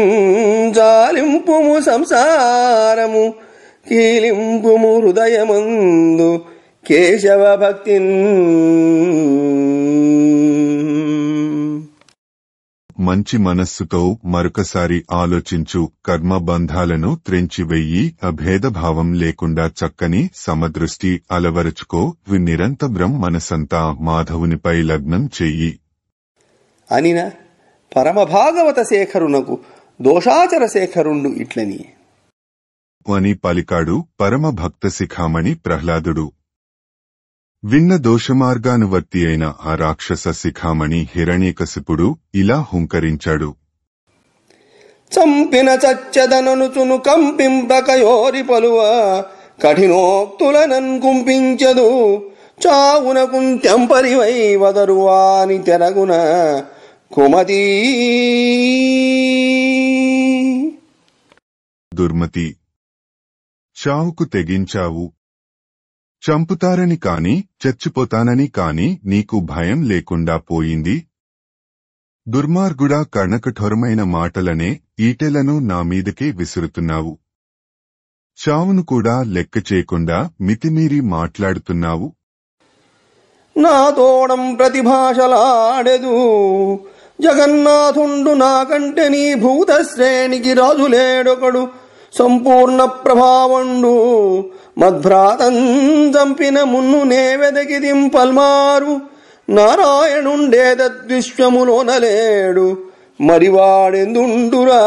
జాలింపుము సంసారము కీలింపుము హృదయమందు కేశవ భక్తిన్. మంచి మనస్సుతో మరొకసారి ఆలోచించు. కర్మబంధాలను త్రెంచివెయ్యి. అభేదభావం లేకుండా చక్కని సమదృష్టి అలవరుచుకో. నిరంతరం మనసంతా మాధవునిపై లగ్నం చెయ్యి అనిన పరమభాగవత శేఖరునకు దోషాచర శేఖరుండు ఇట్లని అని పలికాడు పరమభక్త శిఖామణి ప్రహ్లాదుడు. విన్న దోషమార్గానువర్తి అయిన ఆ రాక్షస శిఖామణి హిరణ్యకశిపుడు ఇలా హుంకరించాడు. చంపిన చచ్చదననుచును కంపింపకయోరి పలువ కఠినోక్తులనన్ కుంపించదు చావున కుంత్యంపరివై వదరువాని తెరగున కుమతి. దుర్మతి, చావుకు తెగించావు. చంపుతారని కాని చచ్చిపోతానని కాని నీకు భయం లేకుండా పోయింది. దుర్మార్గుడా, కర్ణకఠోరమైన మాటలనే ఈటెలను నా మీదకే విసురుతున్నావు. చావును కూడా లెక్క చేయకుండా మితిమీరి మాట్లాడుతున్నావు. నా తోడం ప్రతిభాషలాడెదు జగన్నాథుండు నాకంటే నీ భూత శ్రేణికి రాజులేడొకడు సంపూర్ణ ప్రభావండు మద్భ్రాతం చంపిన మున్ను నే వెదకిదిం పల్మారు నారాయణుండేదద్విశ్వములోనలేడు మరివాడెందుండురా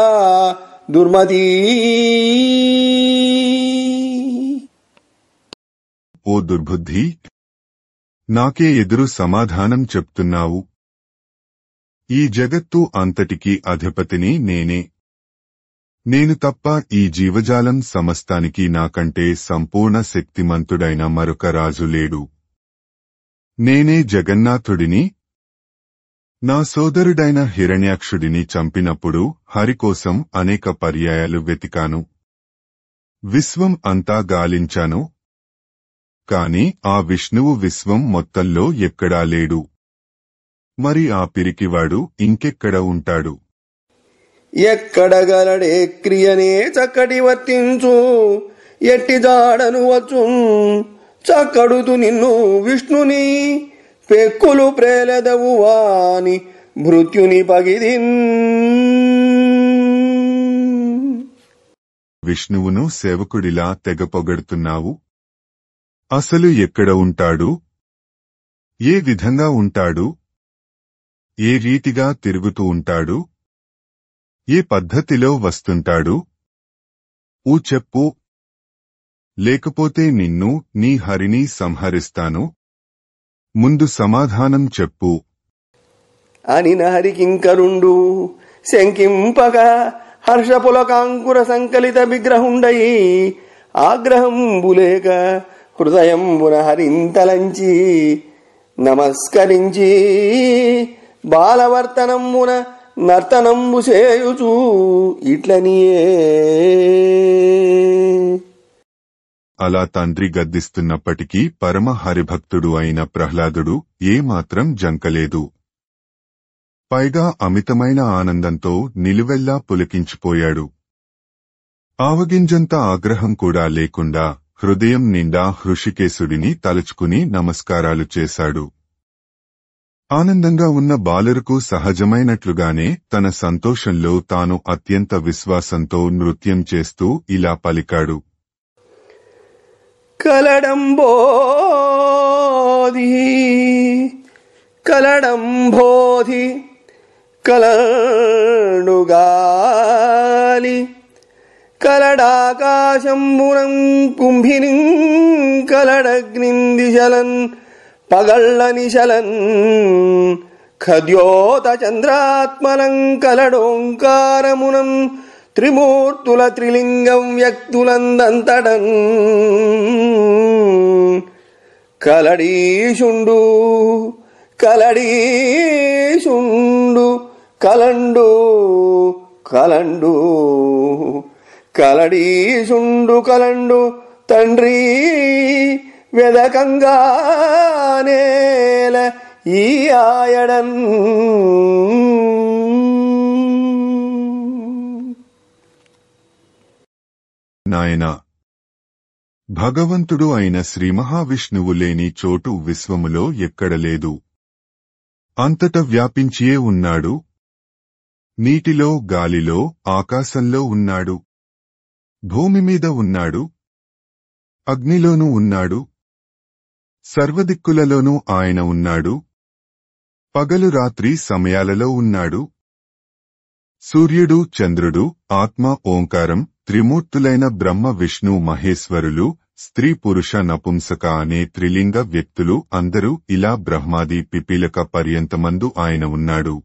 దుర్మతి. ఓ దుర్బుద్ధి, నాకే ఎదురు సమాధానం చెప్తున్నావు. ఈ జగత్తు అంతటికీ అధిపతిని నేనే. నేను తప్ప ఈ జీవజాలం సమస్తానికి నాకంటే సంపూర్ణ శక్తిమంతుడైన మరొక రాజు లేడు. నేనే జగన్నాథుడిని. నా సోదరుడైన హిరణ్యాక్షుడిని చంపినప్పుడు హరికోసం అనేక పర్యాయాలు వెతికాను. విశ్వం అంతా గాలించాను. కాని ఆ విష్ణువు విశ్వం మొత్తంలో ఎక్కడా లేడు. మరి ఆ పిరికివాడు ఇంకెక్కడ ఉంటాడు? ఎక్కడగలడే క్రియనే చక్కటి వర్తించు ఎట్టి జాడను వచ్చు చక్కడుతు నిన్ను విష్ణుని పెక్కులు ప్రేలెదవు వాని భృత్యుని పగిదిన్. విష్ణువును సేవకుడిలా తెగ పొగడుతున్నావు. అసలు ఎక్కడ ఉంటాడు? ఏ విధంగా ఉంటాడు? ఏ రీతిగా తిరుగుతూ ఉంటాడు? ఏ పద్ధతిలో వస్తుంటాడు? చెప్పు, లేకపోతే నిన్ను నీ హరిని సంహరిస్తాను. ముందు సమాధానం చెప్పు అని హరికింకరుండు శంకింపక హర్షపులకాంకుర సంకలిత విగ్రహుండయి ఆగ్రహంబులేక హృదయంబున హరింతలంచి నమస్కరించి బాలవర్తనమున నర్తనంబు చేయుచూ ఇట్లనియే. అలా తండ్రి గద్దిస్తున్నప్పటికీ పరమ హరిభక్తుడు అయిన ప్రహ్లాదుడు ఏమాత్రం జంకలేదు. పైగా అమితమైన ఆనందంతో నిలువెల్లా పులకించిపోయాడు. ఆవగింజంత ఆగ్రహం కూడా లేకుండా హృదయం నిండా హృషికేశుడిని తలుచుకుని నమస్కారాలు చేశాడు. ఆనందంగా ఉన్న బాలురకు సహజమైనట్లుగానే తన సంతోషంలో తాను అత్యంత విశ్వాసంతో నృత్యం చేస్తూ ఇలా పలికాడు. కలడంబోధి కలడంబోధి కలడుగాలి కలడాకాశంబునం కుంభినిం కలడగ్నిందిశలన్ పగళ్ళనిశలన్ ఖద్యోత చంద్రాత్మనం కలడోంకారమునం త్రిమూర్తుల త్రిలింగం వ్యక్తులందంతడన్ కలడీశుండు కలడీశుండు కలండు కలండు కలడీశుండు కలండు తండ్రి వెదకంగానేల ఈ ఆయడన్. నాయనా, భగవంతుడు అయిన శ్రీ మహావిష్ణువు లేని చోటు విశ్వములో ఎక్కడలేదు. అంతట వ్యాపించియే ఉన్నాడు. నీటిలో, గాలిలో, ఆకాశంలో ఉన్నాడు. భూమి మీద ఉన్నాడు. అగ్నిలోనూ ఉన్నాడు. సర్వదిక్కులలోనూ ఆయన ఉన్నాడు. పగలు రాత్రి సమయాలలో ఉన్నాడు. సూర్యుడు, చంద్రుడు, ఆత్మ, ఓంకారం, త్రిమూర్తులైన బ్రహ్మ, విష్ణు, మహేశ్వరులు, స్త్రీ, పురుష, నపుంసక అనే త్రిలింగ వ్యక్తులు అందరూ ఇలా బ్రహ్మాది పిపీలక పర్యంతమందు ఆయన ఉన్నాడు.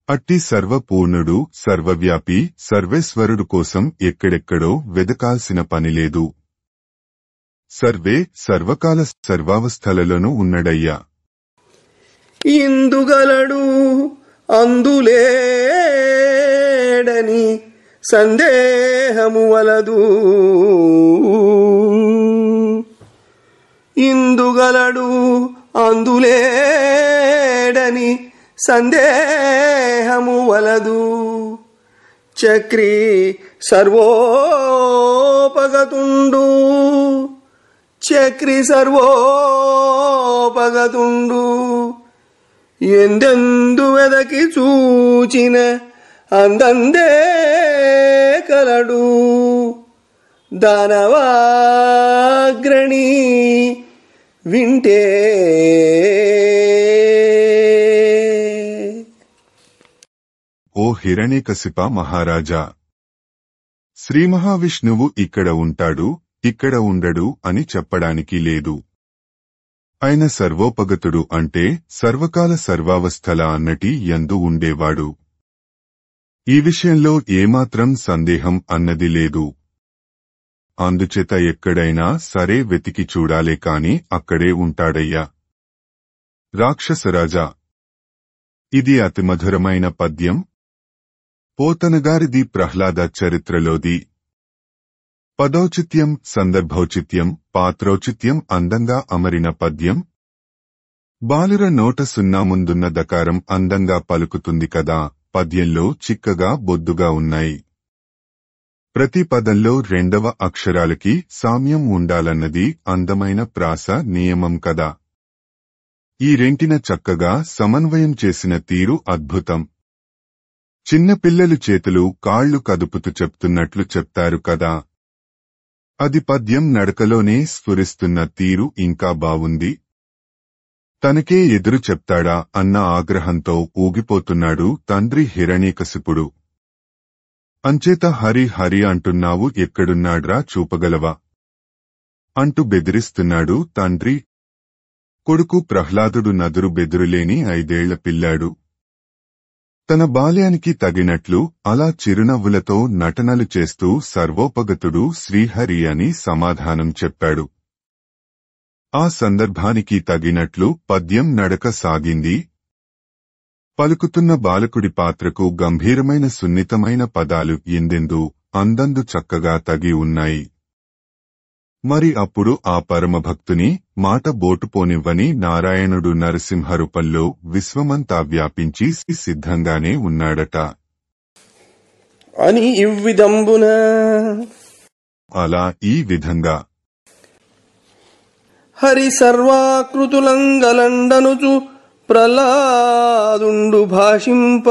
అట్టి సర్వపూర్ణుడు, సర్వవ్యాపి, సర్వేశ్వరుడు కోసం ఎక్కడెక్కడో వెదకాల్సిన పనిలేదు. సర్వే సర్వకాల సర్వావస్థలలోనూ ఉన్నడయ్యా. ఇందుగలడు అందులేడని సందేహము వలదు. ఇందుగలడు అందులేడని సందేహము వలదు. చక్రి సర్వోపగతుండు చక్రి సర్వోపగతుండు ఎందెందు వెదకి చూచిన అందందే కలడు. దానవాగ్రణి వింటే ఓ హిరణ్యకశిప మహారాజా, శ్రీ మహావిష్ణువు ఇక్కడ ఉంటాడు, ఇక్కడ ఉండడు అని చెప్పడానికి లేదు. ఆయన సర్వోపగతుడు అంటే సర్వకాల సర్వావస్థల అన్నటి యందు ఉండేవాడు. ఈ విషయంలో ఏమాత్రం సందేహం అన్నది లేదు. అందుచేత ఎక్కడైనా సరే వెతికి చూడాలే కాని అక్కడే ఉంటాడయ్యా. రాక్షసరాజా, ఇది అతి మధురమైన పద్యం. పోతనగారిది ప్రహ్లాద చరిత్రలోది. పదౌచిత్యం, సందర్భౌచిత్యం, పాత్రౌచిత్యం అందంగా అమరిన పద్యం. బాలుర నోట సున్నా ముందున్న దకారం అందంగా పలుకుతుంది కదా. పద్యంలో చిక్కగా బొద్దుగా ఉన్నాయి. ప్రతి పదంలో రెండవ అక్షరాలకి సామ్యం ఉండాలన్నది అందమైన ప్రాస నియమం కదా. ఈ రెంటిన చక్కగా సమన్వయం చేసిన తీరు అద్భుతం. చిన్నపిల్లలు చేతులు కాళ్లు కదుపుతూ చెప్తున్నట్లు చెప్తారు కదా. అది పద్యం నడకలోనే స్ఫురిస్తున్న తీరు ఇంకా బావుంది. తనకే ఎదురు చెప్తాడా అన్న ఆగ్రహంతో ఊగిపోతున్నాడు తండ్రి హిరణ్యకశిపుడు. అంచేత హరి హరి అంటున్నావు, ఎక్కడున్నాడ్రా చూపగలవా అంటూ బెదిరిస్తున్నాడు తండ్రి. కొడుకు ప్రహ్లాదుడు నదురు బెదురులేని 5 ఏళ్ల పిల్లాడు. తన బాల్యానికి తగినట్లు అలా చిరునవ్వులతో నటనలు చేస్తూ సర్వోపగతుడు శ్రీహరి అని సమాధానం చెప్పాడు. ఆ సందర్భానికి తగినట్లు పద్యం నడక సాగింది. పలుకుతున్న బాలకుడి పాత్రకు గంభీరమైన సున్నితమైన పదాలు ఎందెందు అందందు చక్కగా తగి ఉన్నాయి. మరి అప్పుడు ఆ పరమభక్తుని మాట బోటుపోనివ్వని నారాయణుడు నరసింహరూపంలో విశ్వమంతా వ్యాపించి సిద్ధంగానే ఉన్నాడట అని ఇవ్విదంబున. అలా ఈ విధంగా హరి సర్వాకృతులంగలండనుచు ప్రహ్లాదుండు భాషింప.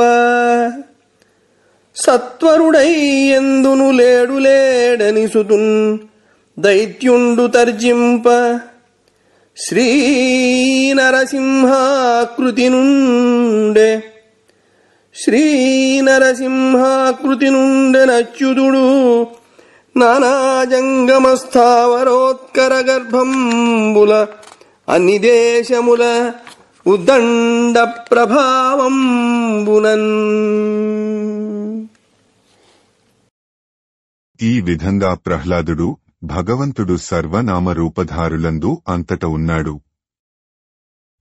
సత్వరుడై ఎందును లేడు లేడని సుతున్ దైత్యుండు తర్జింప శ్రీ నరసింహాకృతి నుండే నచ్యుతుడు నానాజంగమస్థావరోత్కర గర్భంబుల అన్ని దేశముల ఉద్దండ ప్రభావంబునన్. ఈ విధంగా ప్రహ్లాదుడు భగవంతుడు సర్వనామ రూపధారులందు అంతట ఉన్నాడు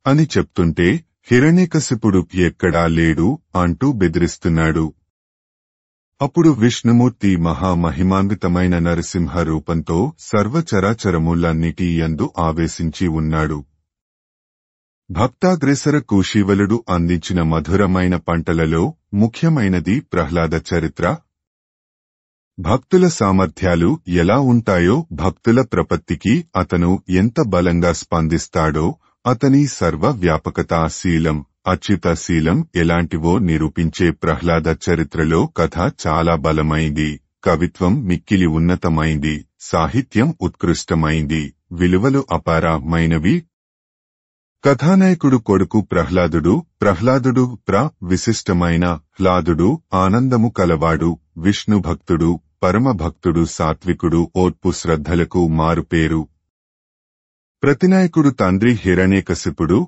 అని చెప్తుంటే హిరణ్యకశిపుడు ఎక్కడా లేడు అంటూ బెదిరిస్తున్నాడు. అప్పుడు విష్ణుమూర్తి మహామహిమాన్వితమైన నరసింహ రూపంతో సర్వచరాచరములన్నిటి యందు ఆవేశించి ఉన్నాడు. భక్తాగ్రేసర కుశీవలుడు అందించిన మధురమైన పంటలలో ముఖ్యమైనది ప్రహ్లాద చరిత్ర. భక్తుల సామర్థ్యాలు ఎలా ఉంటాయో, భక్తుల ప్రపత్తికి అతను ఎంత బలంగా స్పందిస్తాడో, అతని సర్వవ్యాపకతా శీలం, అచ్యుత శీలం ఎలాంటివో నిరూపించే ప్రహ్లాద చరిత్రలో కథ చాలా బలమైంది, కవిత్వం మిక్కిలి ఉన్నతమైంది, సాహిత్యం ఉత్కృష్టమైంది, విలువలు అపారమైనవి. కథానాయకుడు కొడుకు ప్రహ్లాదుడు విశిష్టమైన హ్లాదుడు, ఆనందము కలవాడు, విష్ణు భక్తుడు, పరమభక్తుడు, సాత్వికుడు, ఓర్పు శ్రద్ధలకు మారుపేరు. ప్రతినాయకుడు తండ్రి హిరణ్యకశిపుడు.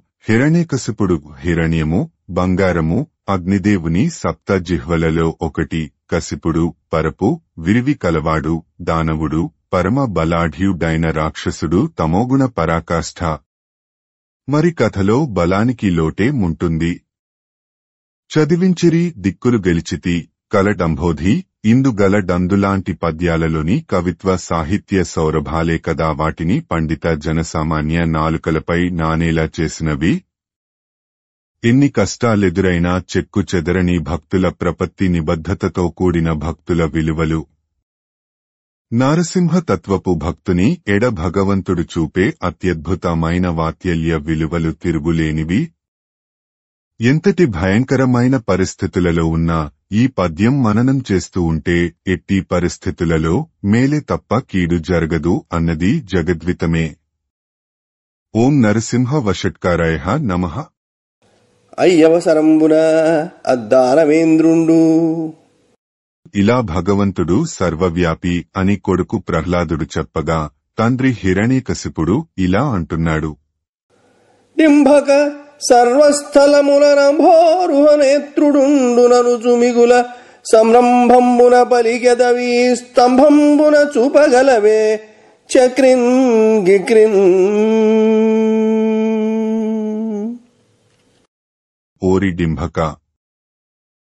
హిరణ్యము, బంగారము, అగ్నిదేవుని సప్త జిహ్వలలో ఒకటి. కశిపుడు పరపు, విరివి కలవాడు, దానవుడు, పరమ బలాఢ్యుడైన రాక్షసుడు, తమోగుణ పరాకాష్ఠ. మరి కథలో బలానికి లోటే ఉంటుంది. చదివించిరి దిక్కులు గెలిచితి, కలడంబోధి, ఇందుగలడందులాంటి పద్యాలలోని కవిత్వ సాహిత్య సౌరభాలే కదా వాటిని పండిత జనసామాన్య నాలుకలపై నానేలా చేసినవి. ఎన్ని కష్టాలెదురైనా చెక్కు చెదరని భక్తుల ప్రపత్తి, నిబద్ధతతో కూడిన భక్తుల విలువలు. నారసింహ తత్వపు భక్తుని ఎడ భగవంతుడు చూపే అత్యద్భుతమైన వాత్సల్య విలువలు తిరుగులేనివి. ఎంతటి భయంకరమైన పరిస్థితులలో ఉన్నా ఈ పద్యం మననం చేస్తూ ఉంటే ఎట్టి పరిస్థితులలో మేలే తప్ప కీడు జరగదు అన్నది జగద్వితమే. ఓం నరసింహ వషట్కారాయ నమః. అయ్యవసరంబున అద్దానవేంద్రుండు. ఇలా భగవంతుడు సర్వవ్యాపి అని కొడుకు ప్రహ్లాదుడు చెప్పగా తండ్రి హిరణ్యకశిపుడు ఇలా అంటున్నాడు. డింభక సర్వస్థలములనంభోరుహనేత్రుడుండుననుచు మిగుల సంరంభంబున పలికెదవీ స్తంభంబున చూపగలవే చక్రిన్ గిక్రిన్. ఓరి డింభక,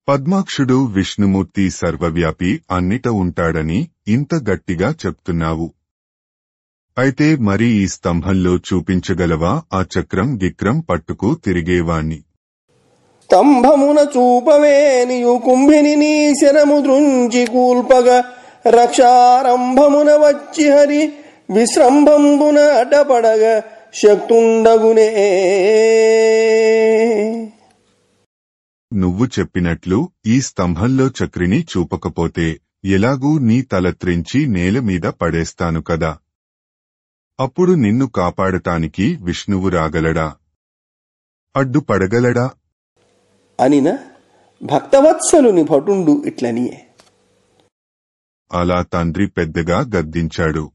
పద్మాక్షుడు విష్ణుమూర్తి సర్వవ్యాపి అన్నిట ఉంటాడని ఇంత గట్టిగా చెప్తున్నావు. అయితే మరి ఈ స్తంభంలో చూపించగలవా ఆ చక్రం గిక్రం పట్టుకు తిరిగేవాణ్ణి? స్తంభమున చూపవేనియు కుంభిని నీ శరము దృంచి కూల్పగ రక్షారంభమున వచ్చి హరి విశ్రంభంబున అడ్డపడగ శక్తుండగునే. నువ్వు చెప్పినట్లు ఈ స్తంభంలో చక్రిని చూపకపోతే ఎలాగూ నీ తలత్రించి నేలమీద పడేస్తాను కదా. అప్పుడు నిన్ను కాపాడటానికి విష్ణువు రాగలడా, అడ్డుపడగలడా అనిన భక్తవత్సలుని భటుండు ఇట్లనియే. అలా తండ్రి పెద్దగా గద్దించాడు.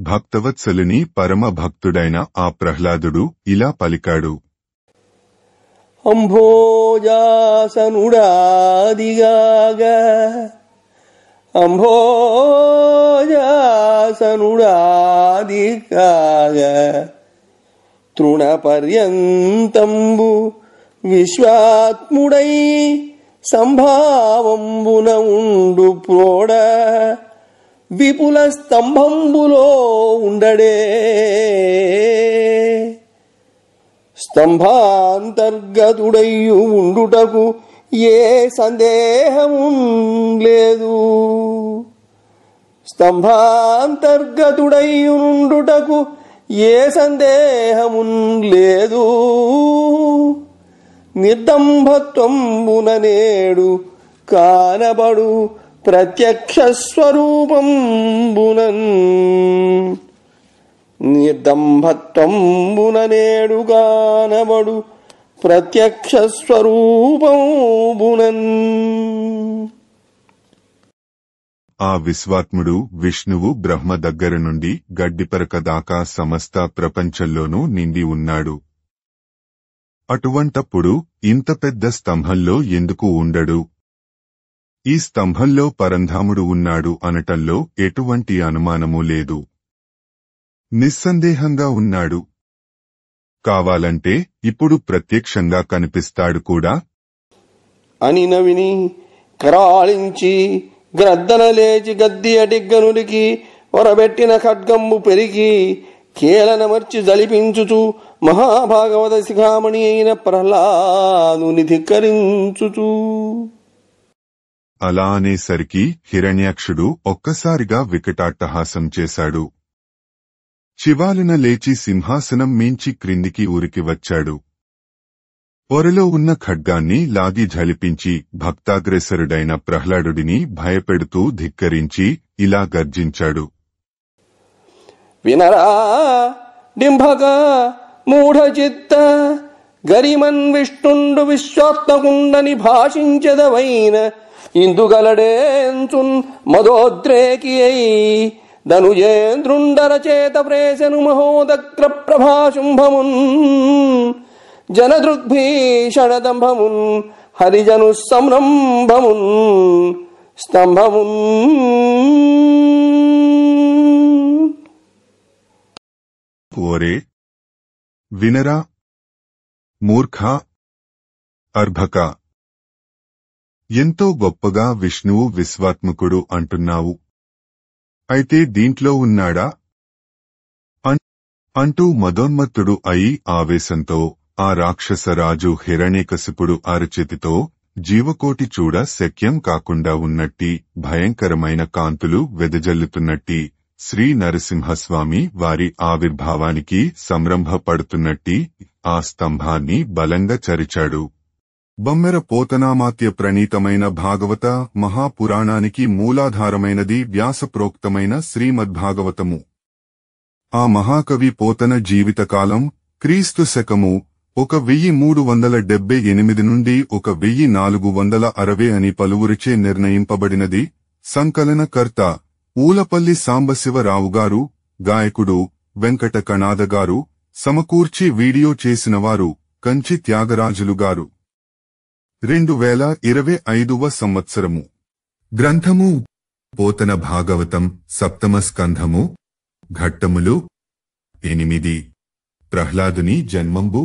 భక్తవత్సలుని పరమ భక్తుడైన ఆ ప్రహ్లాదుడు ఇలా పలికాడు. అంభోజాసనుడాదిగాగా తృణపర్యంతంబు విశ్వాత్ముడై సంభావంబున ఉండు ప్రోడ విపుల స్తంభంబులో ఉండడే. స్తంభాంతర్గతుడయ్యు ఉండుటకు ఏ సందేహము లేదు. స్తంభాంతర్గతుడయ్యుండుటకు ఏ సందేహము లేదు. నిర్దంభత్వంబున నేడు కానబడు ప్రత్యక్ష స్వరూపంబునన్ నిర్దంభత్వంబున నేడుగానబడు ప్రత్యక్ష స్వరూపంబునన్. ఆ విశ్వాత్ముడు విష్ణువు బ్రహ్మ దగ్గర నుండి గడ్డిపరక దాకా సమస్త ప్రపంచంలోనూ నిండి ఉన్నాడు. అటువంటప్పుడు ఇంత పెద్ద స్తంభంలో ఎందుకు ఉండడు? ఈ స్తంభంలో పరంధాముడు ఉన్నాడు అనటంలో ఎటువంటి అనుమానమూ లేదు. నిస్సందేహంగా ఉన్నాడు. కావాలంటే ఇప్పుడు ప్రత్యక్షంగా కనిపిస్తాడు కూడా అని నవిని కరాళించి గ్రద్దన లేచి గద్ది అడిగ్గనుడికి ఒరబెట్టిన ఖడ్గంబు పెరిగి కేలనమర్చి జలిపించుచు మహాభాగవత శిఖామణి అయిన ప్రహ్లాదుని ధిక్కరించుచు. అలా అనేసరికి హిరణ్యాక్షుడు ఒక్కసారిగా వికటాట్టహాసం చేశాడు. చివాలున లేచి సింహాసనం మించి క్రిందికి ఊరికి వచ్చాడు. పొరలో ఉన్న ఖడ్గాన్ని లాగి ఝలిపించి భక్తాగ్రేసరుడైన ప్రహ్లాదుడిని భయపెడుతూ ధిక్కరించి ఇలా గర్జించాడు. వినరా డింభక మూఢచిత్త, గరిమన్ విష్ణుండు విశ్వాత్మకుండని భాషించెదవైన ఇందుగలడేంచున్ మదోద్రేకి అయి ధనుజేంద్రుండర చేత ప్రేసను మహోదగ్ర ప్రభాశుంభమున్ జనదృగ్భీషణదంభమున్ హరిజను సంరంభమున్ స్తంభమున్. ఓరే వినరా మూర్ఖ అర్భక, ఎంతో గొప్పగా విష్ణువు విశ్వాత్మకుడు అంటున్నావు. అయితే దీంట్లో ఉన్నాడా అంటూ మదోన్మత్తుడు అయి ఆవేశంతో ఆ రాక్షసరాజు హిరణ్యకశిపుడు అరచేతితో జీవకోటి చూడ శక్యం కాకుండా ఉన్నట్టి భయంకరమైన కాంతులు వెదజల్లుతున్నట్టి శ్రీ నరసింహస్వామి వారి ఆవిర్భావానికి సంరంభపడుతున్నట్టి ఆ స్తంభాన్ని బలంగా చరిచాడు. బమ్మెర పోతనామాత్య ప్రణీతమైన భాగవత మహాపురాణానికి మూలాధారమైనది వ్యాసప్రోక్తమైన శ్రీమద్భాగవతము. ఆ మహాకవి పోతన జీవితకాలం క్రీస్తు శకము 1378 నుండి 1460 అని పలువురిచే నిర్ణయింపబడినది. సంకలనకర్త ఊలపల్లి సాంబశివరావుగారు, గాయకుడు వెంకట కణాదగారు, సమకూర్చి వీడియో చేసినవారు కంచి త్యాగరాజులుగారు. 2025వ సంవత్సరము. గ్రంథము పోతన భాగవతం, సప్తమ స్కంధము. ఘట్టములు 8. ప్రహ్లాదుని జన్మంబు